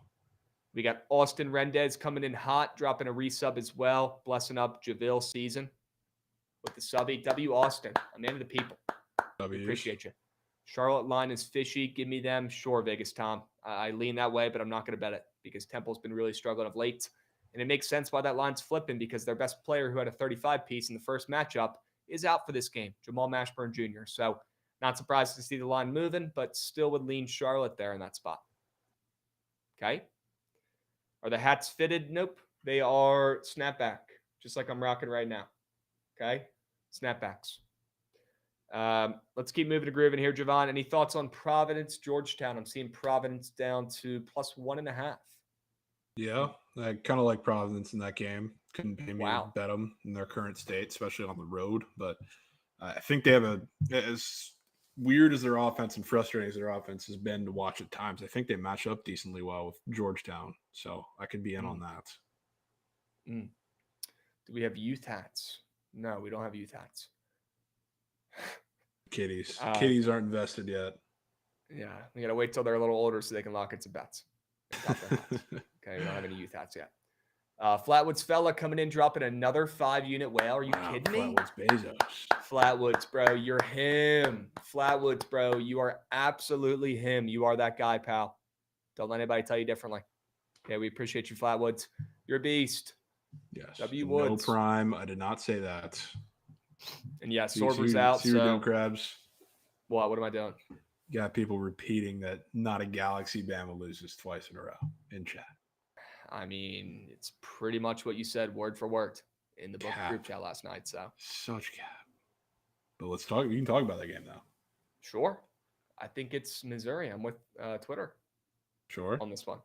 We got Austin Rendez coming in hot, dropping a resub as well, blessing up Javille season with the subby. W Austin, a man of the people. Appreciate you. Charlotte line is fishy. Give me them. Sure, Vegas Tom. I lean that way, but I'm not going to bet it because Temple's been really struggling of late. And it makes sense why that line's flipping because their best player who had a 35-piece in the first matchup is out for this game, Jamal Mashburn Jr. So not surprised to see the line moving, but still would lean Charlotte there in that spot. Okay. Are the hats fitted? Nope. They are snapback, just like I'm rocking right now. Okay. Snapbacks. Let's keep moving to grooving here, Jovan. Any thoughts on Providence, Georgetown? I'm seeing Providence down to +1.5. Yeah, I kind of like Providence in that game. Couldn't pay me to bet them in their current state, especially on the road. But I think they have as weird as their offense and frustrating as their offense has been to watch at times, I think they match up decently well with Georgetown. So I could be in on that. Do we have youth hats? No, we don't have youth hats. Kitties. Kitties aren't invested yet. Yeah, we got to wait till they're a little older so they can lock in some bets. Okay, we don't have any youth hats yet. Flatwoods fella coming in, dropping another 5-unit whale. Are you kidding me? Flatwoods Bezos. Flatwoods, bro. You're him. Flatwoods, bro. You are absolutely him. You are that guy, pal. Don't let anybody tell you differently. Okay, we appreciate you, Flatwoods. You're a beast. Yes. W. No Woods. prime. I did not say that. And yeah, Sorber's out. See So Krabs. What am I doing? You got people repeating that not a Galaxy Bama loses twice in a row in chat. I mean, it's pretty much what you said word for word in the book group chat last night. So such cap. But let's talk. We can talk about that game now. Sure. I think it's Missouri. I'm with Twitter. Sure. On this one.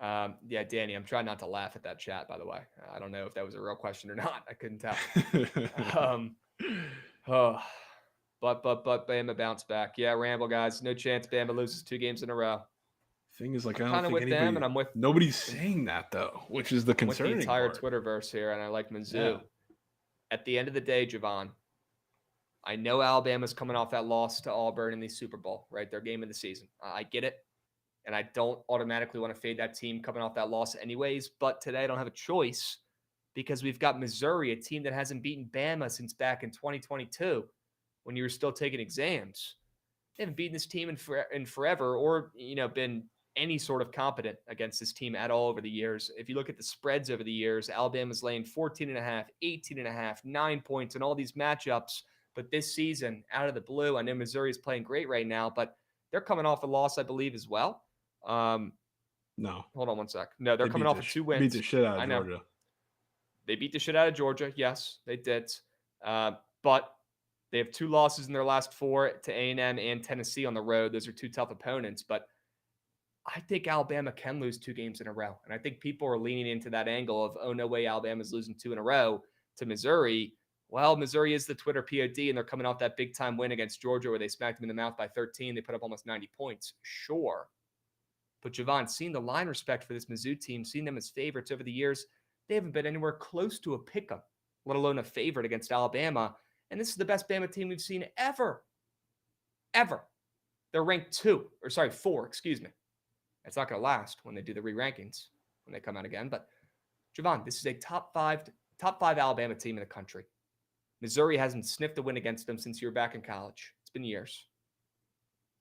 Yeah, Danny, I'm trying not to laugh at that chat, by the way. I don't know if that was a real question or not. I couldn't tell. But Bama bounce back. Yeah, ramble, guys. No chance Bama loses 2 games in a row. Thing is, like, I'm I don't kind of think with them, and I'm with nobody's saying that though, which is the concerning with the entire part. Twitterverse here, and I like Mizzou. Yeah. At the end of the day, Jovan, I know Alabama's coming off that loss to Auburn in the Super Bowl, right? Their game of the season. I get it. And I don't automatically want to fade that team coming off that loss anyways. But today I don't have a choice because we've got Missouri, a team that hasn't beaten Bama since back in 2022 when you were still taking exams. They haven't beaten this team in forever or, been any sort of competent against this team at all over the years. If you look at the spreads over the years, Alabama's laying 14.5, 18.5, 9 points in all these matchups. But this season, out of the blue, I know Missouri is playing great right now, but they're coming off a loss, I believe, as well. No. Hold on one sec. No, they're coming off of 2 wins. Beat the shit out of Georgia. They beat the shit out of Georgia. Yes, they did. But they have 2 losses in their last 4 to A&M and Tennessee on the road. Those are 2 tough opponents. But I think Alabama can lose 2 games in a row. And I think people are leaning into that angle of, oh, no way, Alabama's losing 2 in a row to Missouri. Well, Missouri is the Twitter POD, and they're coming off that big-time win against Georgia where they smacked them in the mouth by 13. They put up almost 90 points. Sure. But Jovan, seeing the line respect for this Mizzou team, seeing them as favorites over the years, they haven't been anywhere close to a pick-em, let alone a favorite against Alabama. And this is the best Bama team we've seen ever. Ever. They're ranked 4, excuse me. It's not going to last when they do the re-rankings, when they come out again. But, Jovan, this is a top five Alabama team in the country. Missouri hasn't sniffed a win against them since you were back in college. It's been years.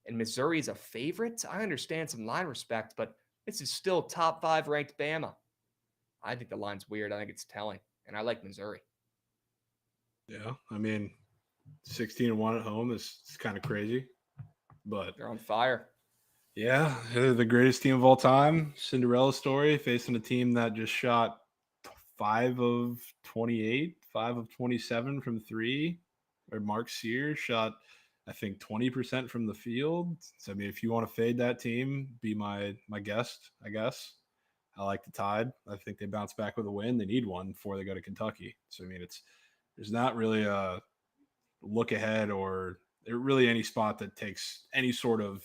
And Missouri is a favorite? I understand some line respect, but this is still top 5 ranked Bama. I think the line's weird. I think it's telling. And I like Missouri. Yeah, I mean, 16-1 at home is kind of crazy. But they're on fire. Yeah, they're the greatest team of all time. Cinderella story, facing a team that just shot 5 of 28, 5 of 27 from 3. Where Mark Sear shot, I think, 20% from the field. So, I mean, if you want to fade that team, be my guest, I guess. I like the Tide. I think they bounce back with a win. They need one before they go to Kentucky. So, I mean, there's not really a look ahead or really any spot that takes any sort of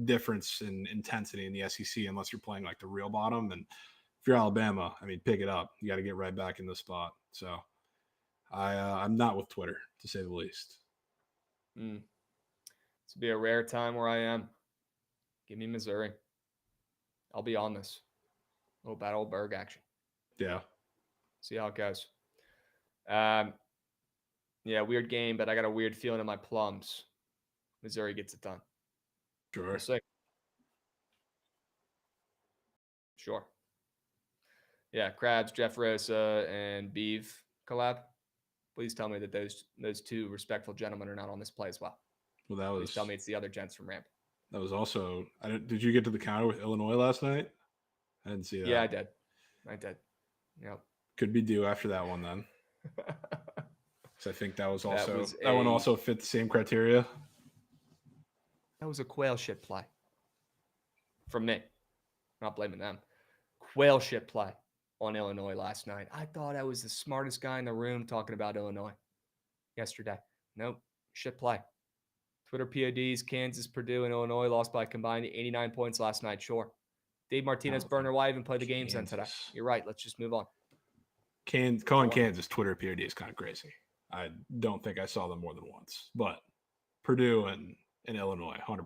difference in intensity in the SEC unless you're playing like the real bottom. And if you're Alabama, I mean, pick it up. You got to get right back in the spot. So I'm not with Twitter, to say the least. This will be a rare time where I am. Give me Missouri. I'll be on this. A little Battle of Berg action. Yeah. See how it goes. Yeah, weird game, but I got a weird feeling in my plums. Missouri gets it done. Sure. We'll see. Sure. Yeah, Krabs, Jeff Rosa, and Beeve collab. Please tell me that those 2 respectful gentlemen are not on this play as well. Well, that was. Please tell me it's the other gents from Ramp. That was also. Did you get to the counter with Illinois last night? I didn't see that. Yeah, I did. Yep. Could be due after that one then. So I think that one also fit the same criteria. That was a quail shit play. From me. I'm not blaming them. Quail shit play on Illinois last night. I thought I was the smartest guy in the room talking about Illinois yesterday. Nope. Shit play. Twitter PODs, Kansas, Purdue, and Illinois lost by a combined 89 points last night. Sure. Dave Martinez, Burner, why even play the games then today? You're right. Let's just move on. Calling Kansas Twitter POD is kind of crazy. I don't think I saw them more than once. But Purdue and Illinois, 100%.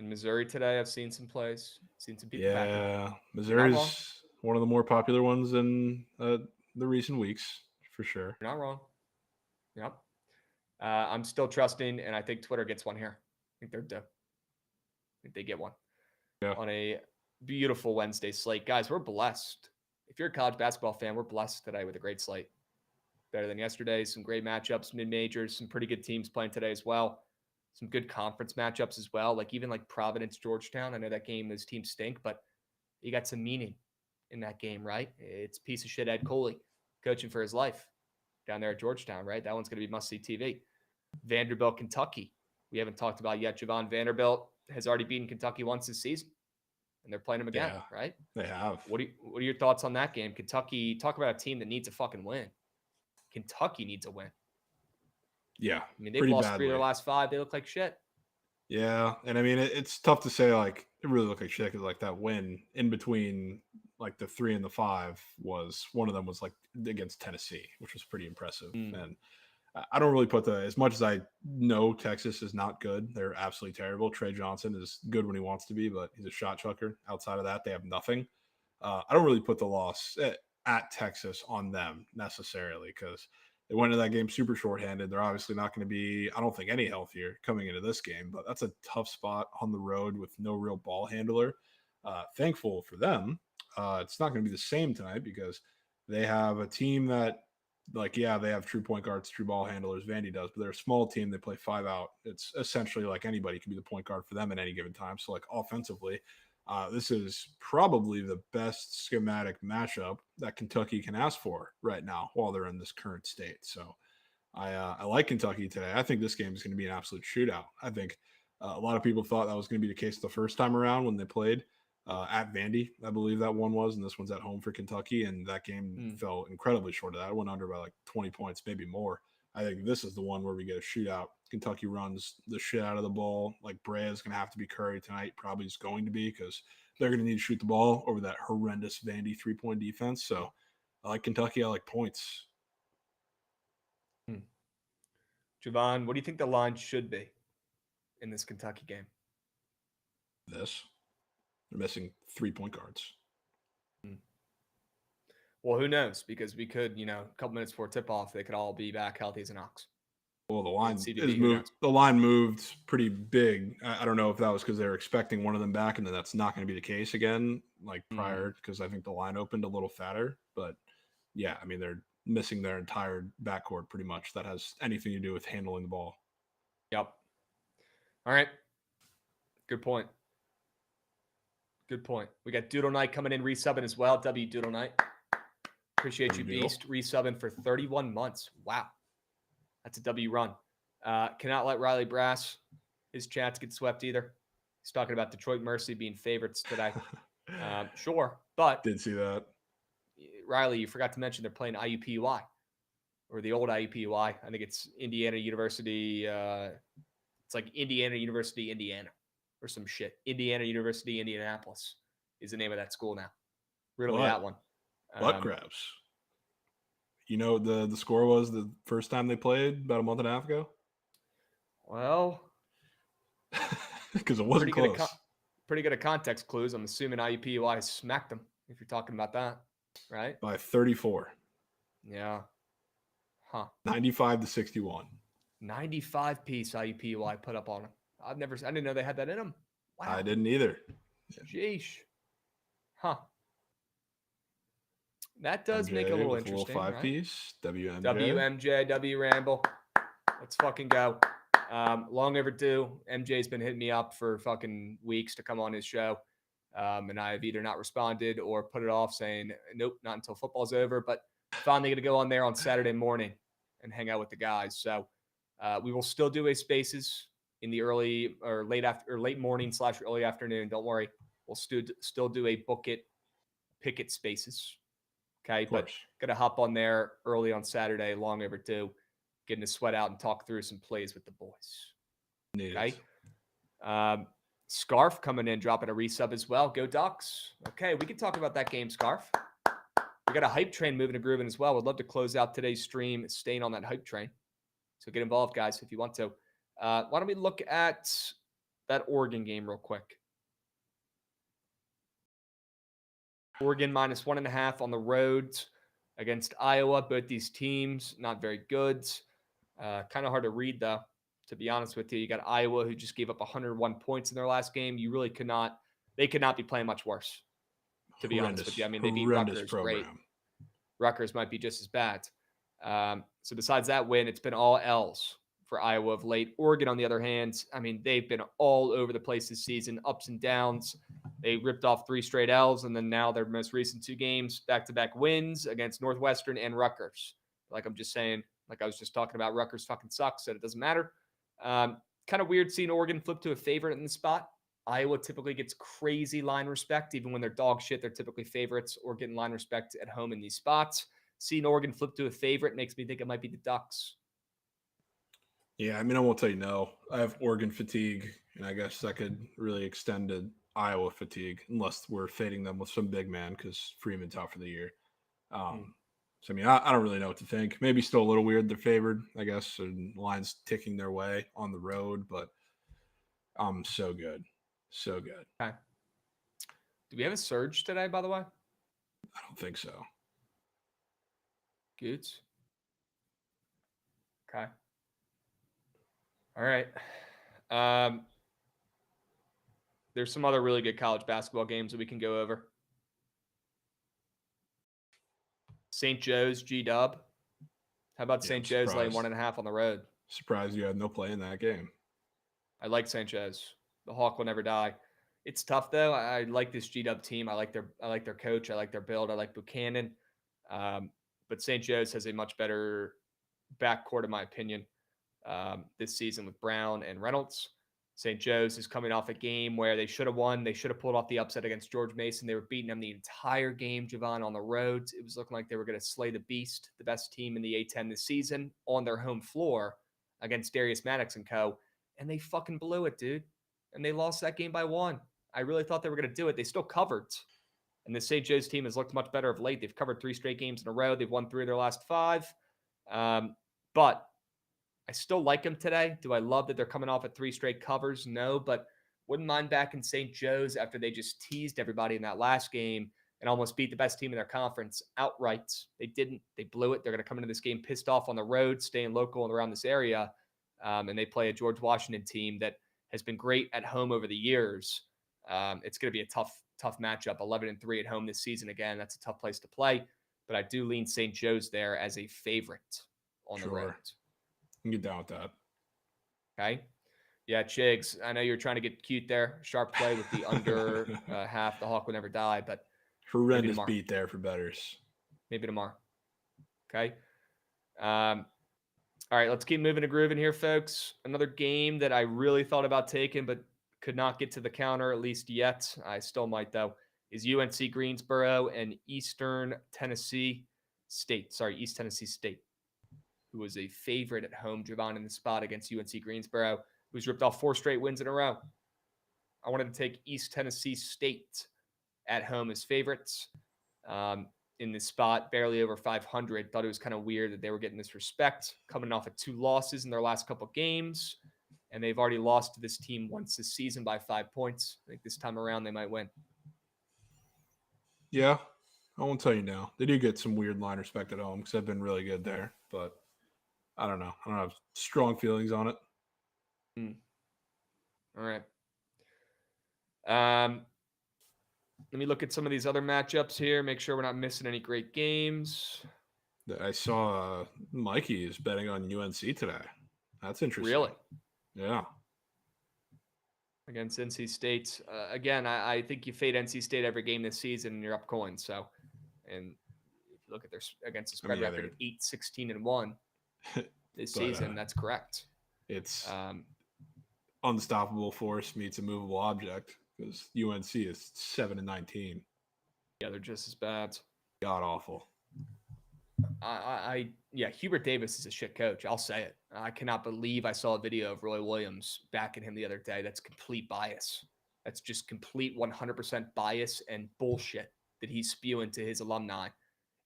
In Missouri today, I've seen some plays. Seen some people. Yeah, Missouri's one of the more popular ones in the recent weeks, for sure. You're not wrong. Yep. I'm still trusting, and I think Twitter gets one here. I think they're due. I think they get one. Yeah. On a beautiful Wednesday slate. Guys, we're blessed. If you're a college basketball fan, we're blessed today with a great slate. Better than yesterday. Some great matchups, mid-majors, some pretty good teams playing today as well. Some good conference matchups as well. Like even like Providence, Georgetown. I know that game, those teams stink, but you got some meaning in that game, right? It's piece of shit Ed Coley coaching for his life down there at Georgetown, right? That one's going to be must-see TV. Vanderbilt, Kentucky. We haven't talked about yet. Jovan Vanderbilt has already beaten Kentucky once this season, and they're playing them again, right? They have. What are your thoughts on that game? Kentucky, talk about a team that needs a fucking win. Kentucky needs a win. Yeah. I mean, they've lost 3 of their last 5. They look like shit. Yeah. And I mean, it's tough to say, like, it really looked like shit because, like, that win in between, like, the 3 and the 5 was one of them was, like, against Tennessee, which was pretty impressive. And I don't really put as much as I know Texas is not good. They're absolutely terrible. Trey Johnson is good when he wants to be, but he's a shot chucker. Outside of that, they have nothing. I don't really put the loss at Texas on them necessarily because they went into that game super shorthanded. They're obviously not going to be, I don't think, any healthier coming into this game, but that's a tough spot on the road with no real ball handler. Thankful for them. It's not going to be the same tonight because they have a team that, like, yeah, they have true point guards, true ball handlers. Vandy does, but they're a small team. They play 5 out. It's essentially like anybody can be the point guard for them at any given time. So, like, offensively, this is probably the best schematic matchup that Kentucky can ask for right now while they're in this current state. So I like Kentucky today. I think this game is going to be an absolute shootout. I think A lot of people thought that was going to be the case the first time around when they played at Vandy, I believe that one was, and this one's at home for Kentucky, and that game fell incredibly short of that. It went under by like 20 points, maybe more. I think this is the one where we get a shootout. Kentucky runs the shit out of the ball. Like Brea is going to have to be Curry tonight. Probably is going to be because they're going to need to shoot the ball over that horrendous Vandy 3-point defense. So I like Kentucky. I like points. Jovan, what do you think the line should be in this Kentucky game? They're missing 3-point guards. Well, who knows? Because we could, a couple minutes before tip-off, they could all be back healthy as an ox. Well, the line is moved. The line moved pretty big. I don't know if that was because they were expecting one of them back, and then that's not going to be the case again, like prior, because I think the line opened a little fatter. But yeah, I mean, they're missing their entire backcourt pretty much. That has anything to do with handling the ball. Yep. All right. Good point. Good point. We got Doodle Knight coming in, resubbing as well. W Doodle Knight. Appreciate you, Beast. Resubbing for 31 months. Wow. That's a W run. Cannot let Riley Brass, his chats get swept either. He's talking about Detroit Mercy being favorites today. Sure, but did see that. Riley, you forgot to mention they're playing IUPUI, or the old IUPUI. I think it's Indiana University. It's like Indiana University, Indiana, or some shit. Indiana University, Indianapolis is the name of that school now. Really, that one. What Krabs? You know what the score was the first time they played about a month and a half ago? Well, because it wasn't close. Pretty good at context clues. I'm assuming IUPUI smacked them, if you're talking about that, right? By 34. Yeah. Huh. 95-61. 95 piece IUPUI put up on them. I didn't know they had that in them. Wow. I didn't either. Jeesh. Huh. That does MJ make it a little with interesting. A little 5-piece. WMJ. W Ramble. Let's fucking go. Long overdue. MJ's been hitting me up for fucking weeks to come on his show. And I have either not responded or put it off saying, nope, not until football's over. But finally going to go on there on Saturday morning and hang out with the guys. So we will still do a spaces in the early or late morning / early afternoon. Don't worry. We'll still do a Bookit spaces. Okay, but got to hop on there early on Saturday, long overdue, getting to sweat out and talk through some plays with the boys. Okay. Scarf coming in, dropping a resub as well. Go Ducks. Okay, we can talk about that game, Scarf. We got a hype train moving and grooving as well. Would love to close out today's stream staying on that hype train. So get involved, guys, if you want to. Why don't we look at that Oregon game real quick? Oregon -1.5 on the road against Iowa. Both these teams, not very good. Kind of hard to read, though, to be honest with you. You got Iowa, who just gave up 101 points in their last game. You really could not – they could not be playing much worse, to be honest with you. I mean, they beat Rutgers great. Rutgers might be just as bad. So besides that win, it's been all L's for Iowa of late. Oregon, on the other hand, I mean, they've been all over the place this season, ups and downs. They ripped off 3 straight L's, and then now their most recent 2 games, back-to-back wins against Northwestern and Rutgers. Like I'm just saying, like I was just talking about, Rutgers fucking sucks, so it doesn't matter. Kind of weird seeing Oregon flip to a favorite in the spot. Iowa typically gets crazy line respect. Even when they're dog shit, they're typically favorites or getting line respect at home in these spots. Seeing Oregon flip to a favorite makes me think it might be the Ducks. Yeah, I mean, I won't tell you no. I have Oregon fatigue, and I guess that could really extend to Iowa fatigue, unless we're fading them with some big man because Freeman's out for the year. So, I mean, I don't really know what to think. Maybe still a little weird they're favored, I guess, and lines ticking their way on the road, but so good. So good. Okay. Do we have a surge today, by the way? I don't think so. Good. Okay. All right. There's some other really good college basketball games that we can go over. St. Joe's, G-Dub. How about St. Joe's laying 1.5 on the road? Surprised you had no play in that game. I like St. Joe's. The Hawk will never die. It's tough, though. I like this G-Dub team. I like their coach. I like their build. I like Buchanan. But St. Joe's has a much better backcourt, in my opinion, this season with Brown and Reynolds. St. Joe's is coming off a game where they should have won. They should have pulled off the upset against George Mason. They were beating them the entire game, Jovan, on the road. It was looking like they were going to slay the beast, the best team in the A-10 this season, on their home floor against Darius Maddox and co. And they fucking blew it, dude. And they lost that game by 1. I really thought they were going to do it. They still covered. And the St. Joe's team has looked much better of late. They've covered 3 straight games in a row. They've won 3 of their last 5. But I still like them today. Do I love that they're coming off at 3 straight covers? No, but wouldn't mind back in St. Joe's after they just teased everybody in that last game and almost beat the best team in their conference outright. They didn't. They blew it. They're going to come into this game pissed off on the road, staying local and around this area. And they play a George Washington team that has been great at home over the years. It's going to be a tough matchup. 11-3 at home this season. Again, that's a tough place to play. But I do lean St. Joe's there as a favorite on the road. You can get down with that. Okay. Yeah, Chigs, I know you're trying to get cute there. Sharp play with the under half. The Hawk will never die, but horrendous beat there for bettors. Maybe tomorrow. Okay. All right, let's keep moving and grooving here, folks. Another game that I really thought about taking, but could not get to the counter, at least yet. I still might, though, is UNC Greensboro and East Tennessee State, who was a favorite at home, Jovan, in the spot against UNC Greensboro, who's ripped off 4 straight wins in a row. I wanted to take East Tennessee State at home as favorites in this spot, barely over 500. Thought it was kind of weird that they were getting this respect, coming off of 2 losses in their last couple games, and they've already lost to this team once this season by 5 points. I think this time around they might win. Yeah, I won't tell you now. They do get some weird line respect at home because they've been really good there, but I don't know. I don't have strong feelings on it. All right. Let me look at some of these other matchups here, make sure we're not missing any great games. I saw Mikey is betting on UNC today. That's interesting. Really? Yeah. Against NC State. Again, I think you fade NC State every game this season and you're up coins. So, and if you look at their against the spread record of 8-16-1 this season, that's correct. It's unstoppable force meets a movable object because UNC is 7-19. Yeah, they're just as bad. God awful. Hubert Davis is a shit coach. I'll say it. I cannot believe I saw a video of Roy Williams backing him the other day. That's complete bias. That's just complete 100% bias and bullshit that he's spewing to his alumni,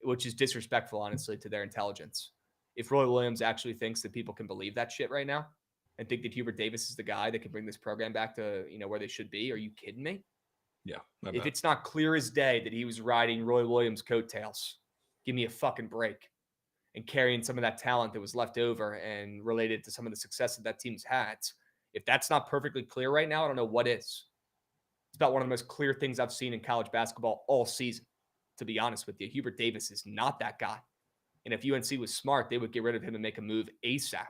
which is disrespectful, honestly, to their intelligence. If Roy Williams actually thinks that people can believe that shit right now and think that Hubert Davis is the guy that can bring this program back to, where they should be, are you kidding me? Yeah. If it's not clear as day that he was riding Roy Williams' coattails, give me a fucking break. And carrying some of that talent that was left over and related to some of the success that team's had. If that's not perfectly clear right now, I don't know what is. It's about one of the most clear things I've seen in college basketball all season, to be honest with you. Hubert Davis is not that guy. And if UNC was smart, they would get rid of him and make a move ASAP.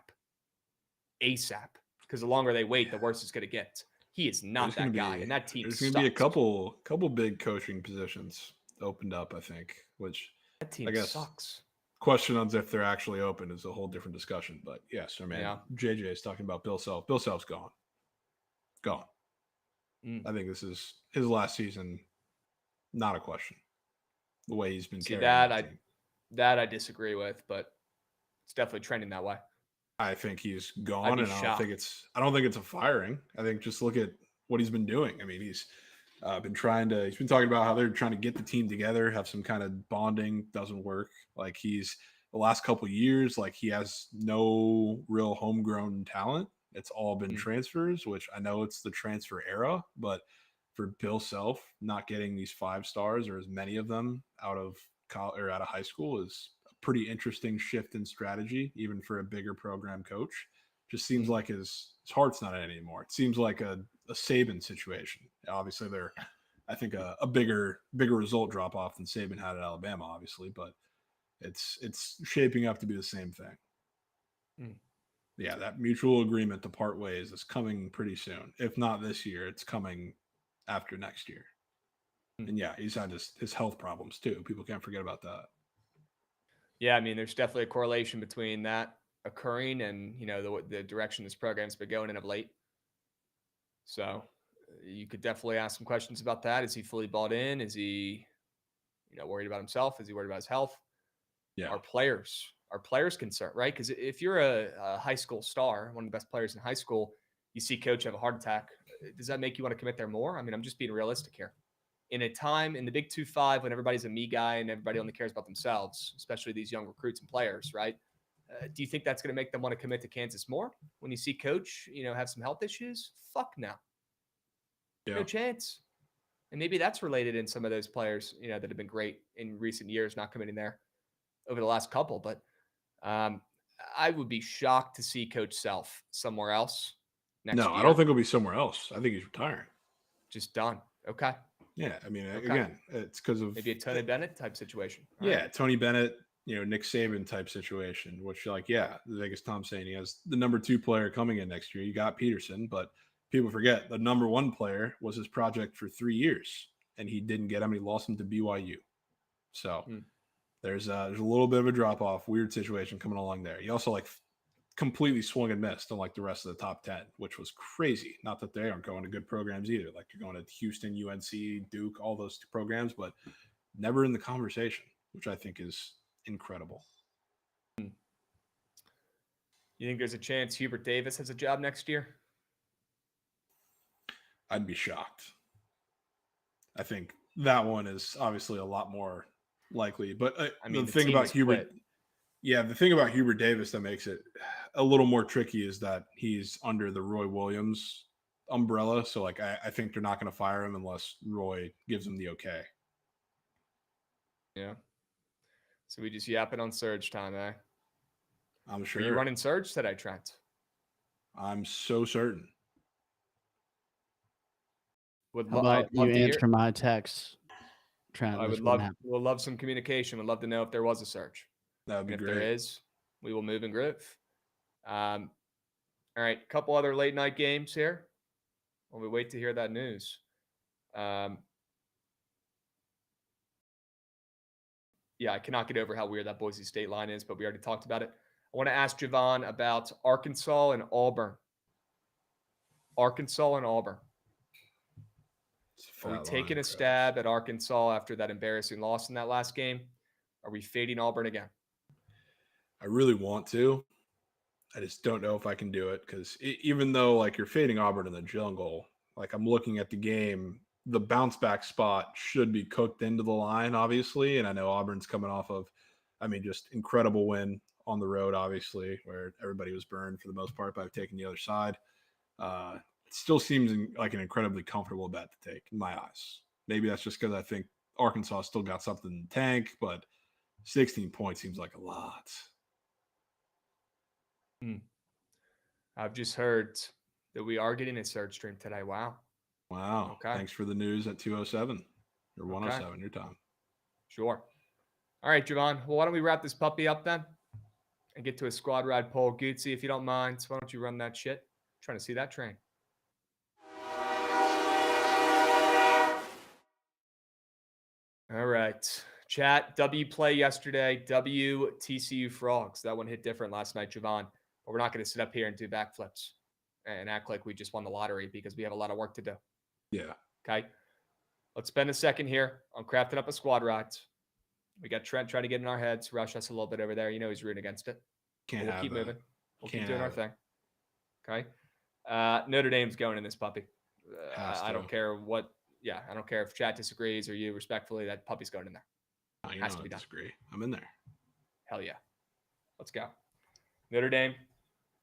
Because the longer they wait, the worse it's going to get. He is not that guy. And that team There's going to be a couple big coaching positions opened up, I think, which that team I guess sucks. Question on if they're actually open is a whole different discussion. But yes, JJ is talking about Bill Self. Bill Self's gone. I think this is his last season. Not a question. The way he's been carrying that I disagree with, but it's definitely trending that way. I think he's gone, and I don't think it's a firing. I think just look at what he's been doing. I mean, he's been talking about how they're trying to get the team together, have some kind of bonding. Doesn't work. Like the last couple of years, like he has no real homegrown talent. It's all been transfers, which I know it's the transfer era, but for Bill Self, not getting these 5 stars or as many of them out of college or out of high school is a pretty interesting shift in strategy, even for a bigger program coach. Just seems like his heart's not in it anymore. It seems like a Saban situation. Obviously, they're, I think, a bigger result drop off than Saban had at Alabama, obviously, but it's shaping up to be the same thing. Yeah, that mutual agreement to part ways is coming pretty soon. If not this year, it's coming after next year. And yeah, he's had his health problems too. People can't forget about that. Yeah, I mean, there's definitely a correlation between that occurring and the direction this program's been going in of late. So you could definitely ask some questions about that. Is he fully bought in? Is he, worried about himself? Is he worried about his health? Yeah. Are players concerned, right? Because if you're a high school star, one of the best players in high school, you see coach have a heart attack. Does that make you want to commit there more? I mean, I'm just being realistic here. In a time in the Big 2-5 when everybody's a me guy and everybody only cares about themselves, especially these young recruits and players, right? Do you think that's going to make them want to commit to Kansas more when you see coach, have some health issues? Fuck no. Yeah. No chance. And maybe that's related in some of those players, that have been great in recent years, not committing there over the last couple. But I would be shocked to see Coach Self somewhere else next year. I don't think he'll be somewhere else. I think he's retiring. Just done. Okay. Yeah, I mean, again, it's because of maybe a Tony Bennett type situation. Right? Tony Bennett, Nick Saban type situation, which you're like, the Vegas Tom saying he has the number 2 player coming in next year. You got Peterson, but people forget the number 1 player was his project for 3 years, and he didn't get him. He lost him to BYU. So there's a little bit of a drop off, weird situation coming along there. He also completely swung and missed on the rest of the top 10, which was crazy. Not that they aren't going to good programs either. You're going to Houston, UNC, Duke, all those programs, but never in the conversation, which I think is incredible. You think there's a chance Hubert Davis has a job next year? I'd be shocked. I think that one is obviously a lot more likely, but the thing about Hubert Davis that makes it a little more tricky is that he's under the Roy Williams umbrella. So I think they're not going to fire him unless Roy gives him the okay. Yeah. So we just yapping on surge time, eh? I'm sure. Are you running surge today, Trent? I'm so certain. How about you answer my text, Trent? We'll love some communication. We'd love to know if there was a surge. That would be great. If there is, we will move and groove. All right, a couple other late night games here while we wait to hear that news. I cannot get over how weird that Boise State line is, but we already talked about it. I want to ask Jovan about Arkansas and Auburn. Are we taking a stab at Arkansas after that embarrassing loss in that last game? Are we fading Auburn again? I really want to. I just don't know if I can do it because even though you're fading Auburn in the jungle, I'm looking at the game, the bounce back spot should be cooked into the line, obviously. And I know Auburn's coming off of, just incredible win on the road, obviously, where everybody was burned for the most part by taking the other side. It still seems like an incredibly comfortable bet to take in my eyes. Maybe that's just because I think Arkansas still got something in the tank, but 16 points seems like a lot. I've just heard that we are getting a surge stream today. Wow. Okay. Thanks for the news at 2:07 or 1:07 your time. Sure. All right, Jovan. Well, why don't we wrap this puppy up then and get to a squad ride poll? Gootsy, if you don't mind, so why don't you run that shit? I'm trying to see that train. All right. Chat, W play yesterday, W TCU Frogs. That one hit different last night, Jovan. But we're not going to sit up here and do backflips and act like we just won the lottery because we have a lot of work to do. Yeah. Okay. Let's spend a second here on crafting up a squad rides. We got Trent trying to get in our heads, rush us a little bit over there. He's rooting against it. We'll keep moving. We'll keep doing our thing. Okay. Notre Dame's going in this puppy. I don't care what. Yeah, I don't care if chat disagrees or you respectfully. That puppy's going in there. Has to be done. Disagree. I'm in there. Hell yeah. Let's go. Notre Dame,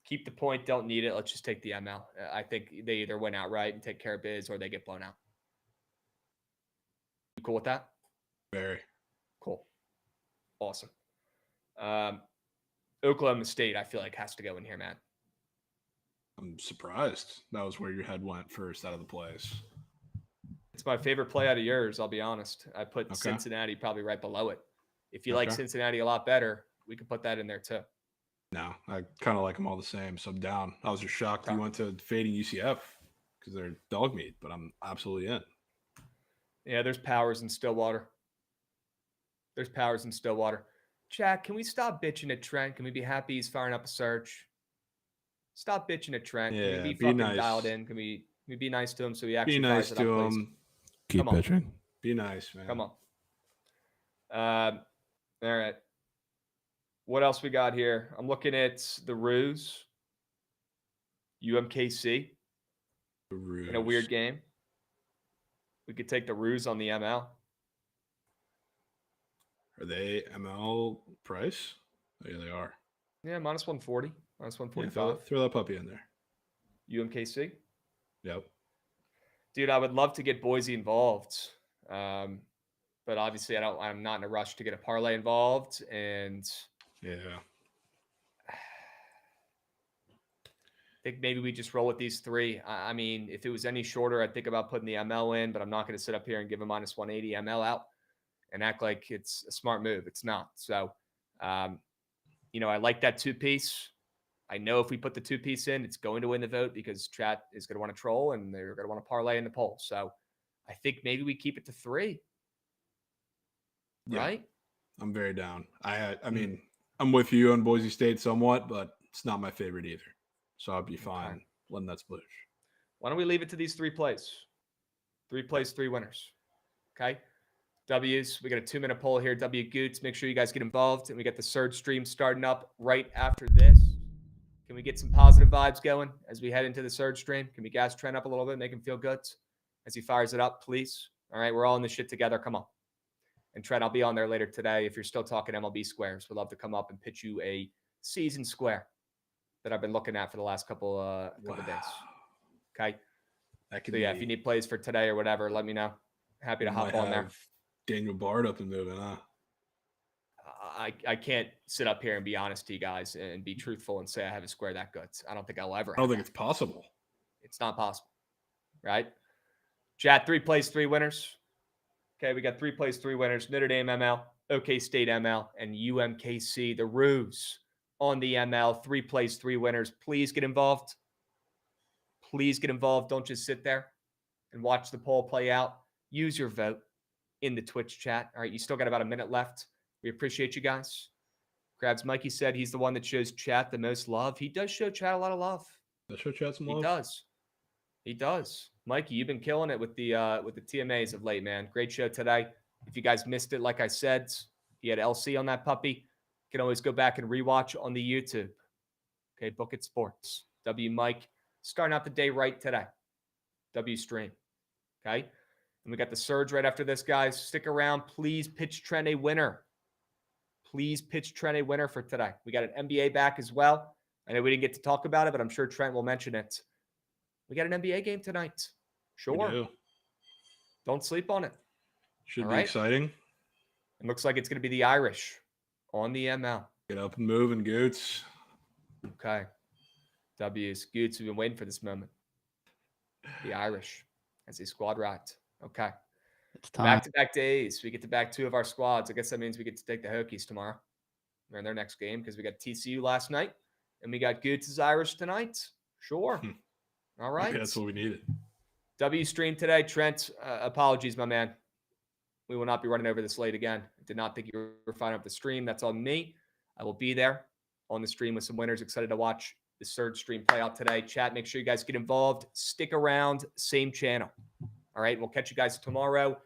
keep the point. Don't need it. Let's just take the ML. I think they either win outright and take care of biz or they get blown out. You cool with that? Very. Cool. Awesome. Oklahoma State, I feel like, has to go in here, man. I'm surprised that was where your head went first out of the plays. It's my favorite play out of yours, I'll be honest. I put Cincinnati probably right below it. If you like Cincinnati a lot better, we could put that in there too. No, I kind of like them all the same, so I'm down. I was just shocked you went to fading UCF because they're dog meat, but I'm absolutely in. Yeah, there's powers in Stillwater. Jack, can we stop bitching at Trent? Can we be happy he's firing up a search? Stop bitching at Trent. Yeah, can we be be fucking nice. dialed in? Can we Be nice to him so he actually Be nice fires it to up, please. him. Keep Come on. pitching. Be nice, man. Come on. All right. What else we got here? I'm looking at the Ruse, UMKC in a weird game. We could take the Ruse on the ML. Are they ML price? Oh, yeah, they are. Yeah, minus 140, minus 145. Yeah, throw that puppy in there. UMKC. Yep. Dude, I would love to get Boise involved. But obviously I'm not in a rush to get a parlay involved. And yeah, I think maybe we just roll with these three. I mean, if it was any shorter, I'd think about putting the ML in, but I'm not going to sit up here and give a minus 180 ML out and act like it's a smart move. It's not. So, I like that 2-piece. I know if we put the 2-piece in, it's going to win the vote because chat is going to want to troll and they're going to want to parlay in the poll. So I think maybe we keep it to 3. Yeah, right? I'm very down. I mean, I'm with you on Boise State somewhat, but it's not my favorite either. So I'll be fine letting that sploosh. Why don't we leave it to these 3 plays? 3 plays, 3 winners. Okay. W's. We got a 2-minute poll here. W Goots. Make sure you guys get involved. And we got the Surge stream starting up right after this. Can we get some positive vibes going as we head into the Surge stream? Can we gas Trent up a little bit, make him feel good as he fires it up, please? All right. We're all in this shit together. Come on. And Trent, I'll be on there later today. If you're still talking MLB squares, we'd love to come up and pitch you a season square that I've been looking at for the last couple days. Okay. So yeah, if you need plays for today or whatever, let me know. Happy to hop on there. Daniel Bard up and moving, huh? I can't sit up here and be honest to you guys and be truthful and say I have a square that good. I don't think I'll ever. I don't think it's possible. It's not possible, right? Chat, 3 plays, 3 winners. Okay, we got 3 plays, 3 winners. Notre Dame ML, OK State ML, and UMKC, the Ruse on the ML. 3 plays, 3 winners. Please get involved. Please get involved. Don't just sit there and watch the poll play out. Use your vote in the Twitch chat. All right, you still got about a minute left. We appreciate you guys. Krabs, Mikey said he's the one that shows chat the most love. He does show chat a lot of love. Does show chat some love? He does. He does. Mikey, you've been killing it with the TMAs of late, man. Great show today. If you guys missed it, like I said, he had LC on that puppy. You can always go back and rewatch on the YouTube. Okay, Bookit Sports. W Mike starting out the day right today. W stream. Okay. And we got the Surge right after this, guys. Stick around. Please pitch Trent a winner. Please pitch Trent a winner for today. We got an NBA back as well. I know we didn't get to talk about it, but I'm sure Trent will mention it. We got an NBA game tonight. Sure. We do. Don't sleep on it. Should be exciting. It looks like it's going to be the Irish on the ML. Get up and move and Goots. Okay. W's. Goots, we've been waiting for this moment. The Irish as a squad ride. Okay. It's time. Back-to-back days. We get to back 2 of our squads. I guess that means we get to take the Hokies tomorrow. They're in their next game because we got TCU last night and we got Goots' Irish tonight. Sure. All right. Okay, that's what we needed. W stream today. Trent, apologies, my man. We will not be running over this late again. I did not think you were firing up the stream. That's on me. I will be there on the stream with some winners. Excited to watch the Surge stream play out today. Chat, make sure you guys get involved. Stick around. Same channel. All right. We'll catch you guys tomorrow.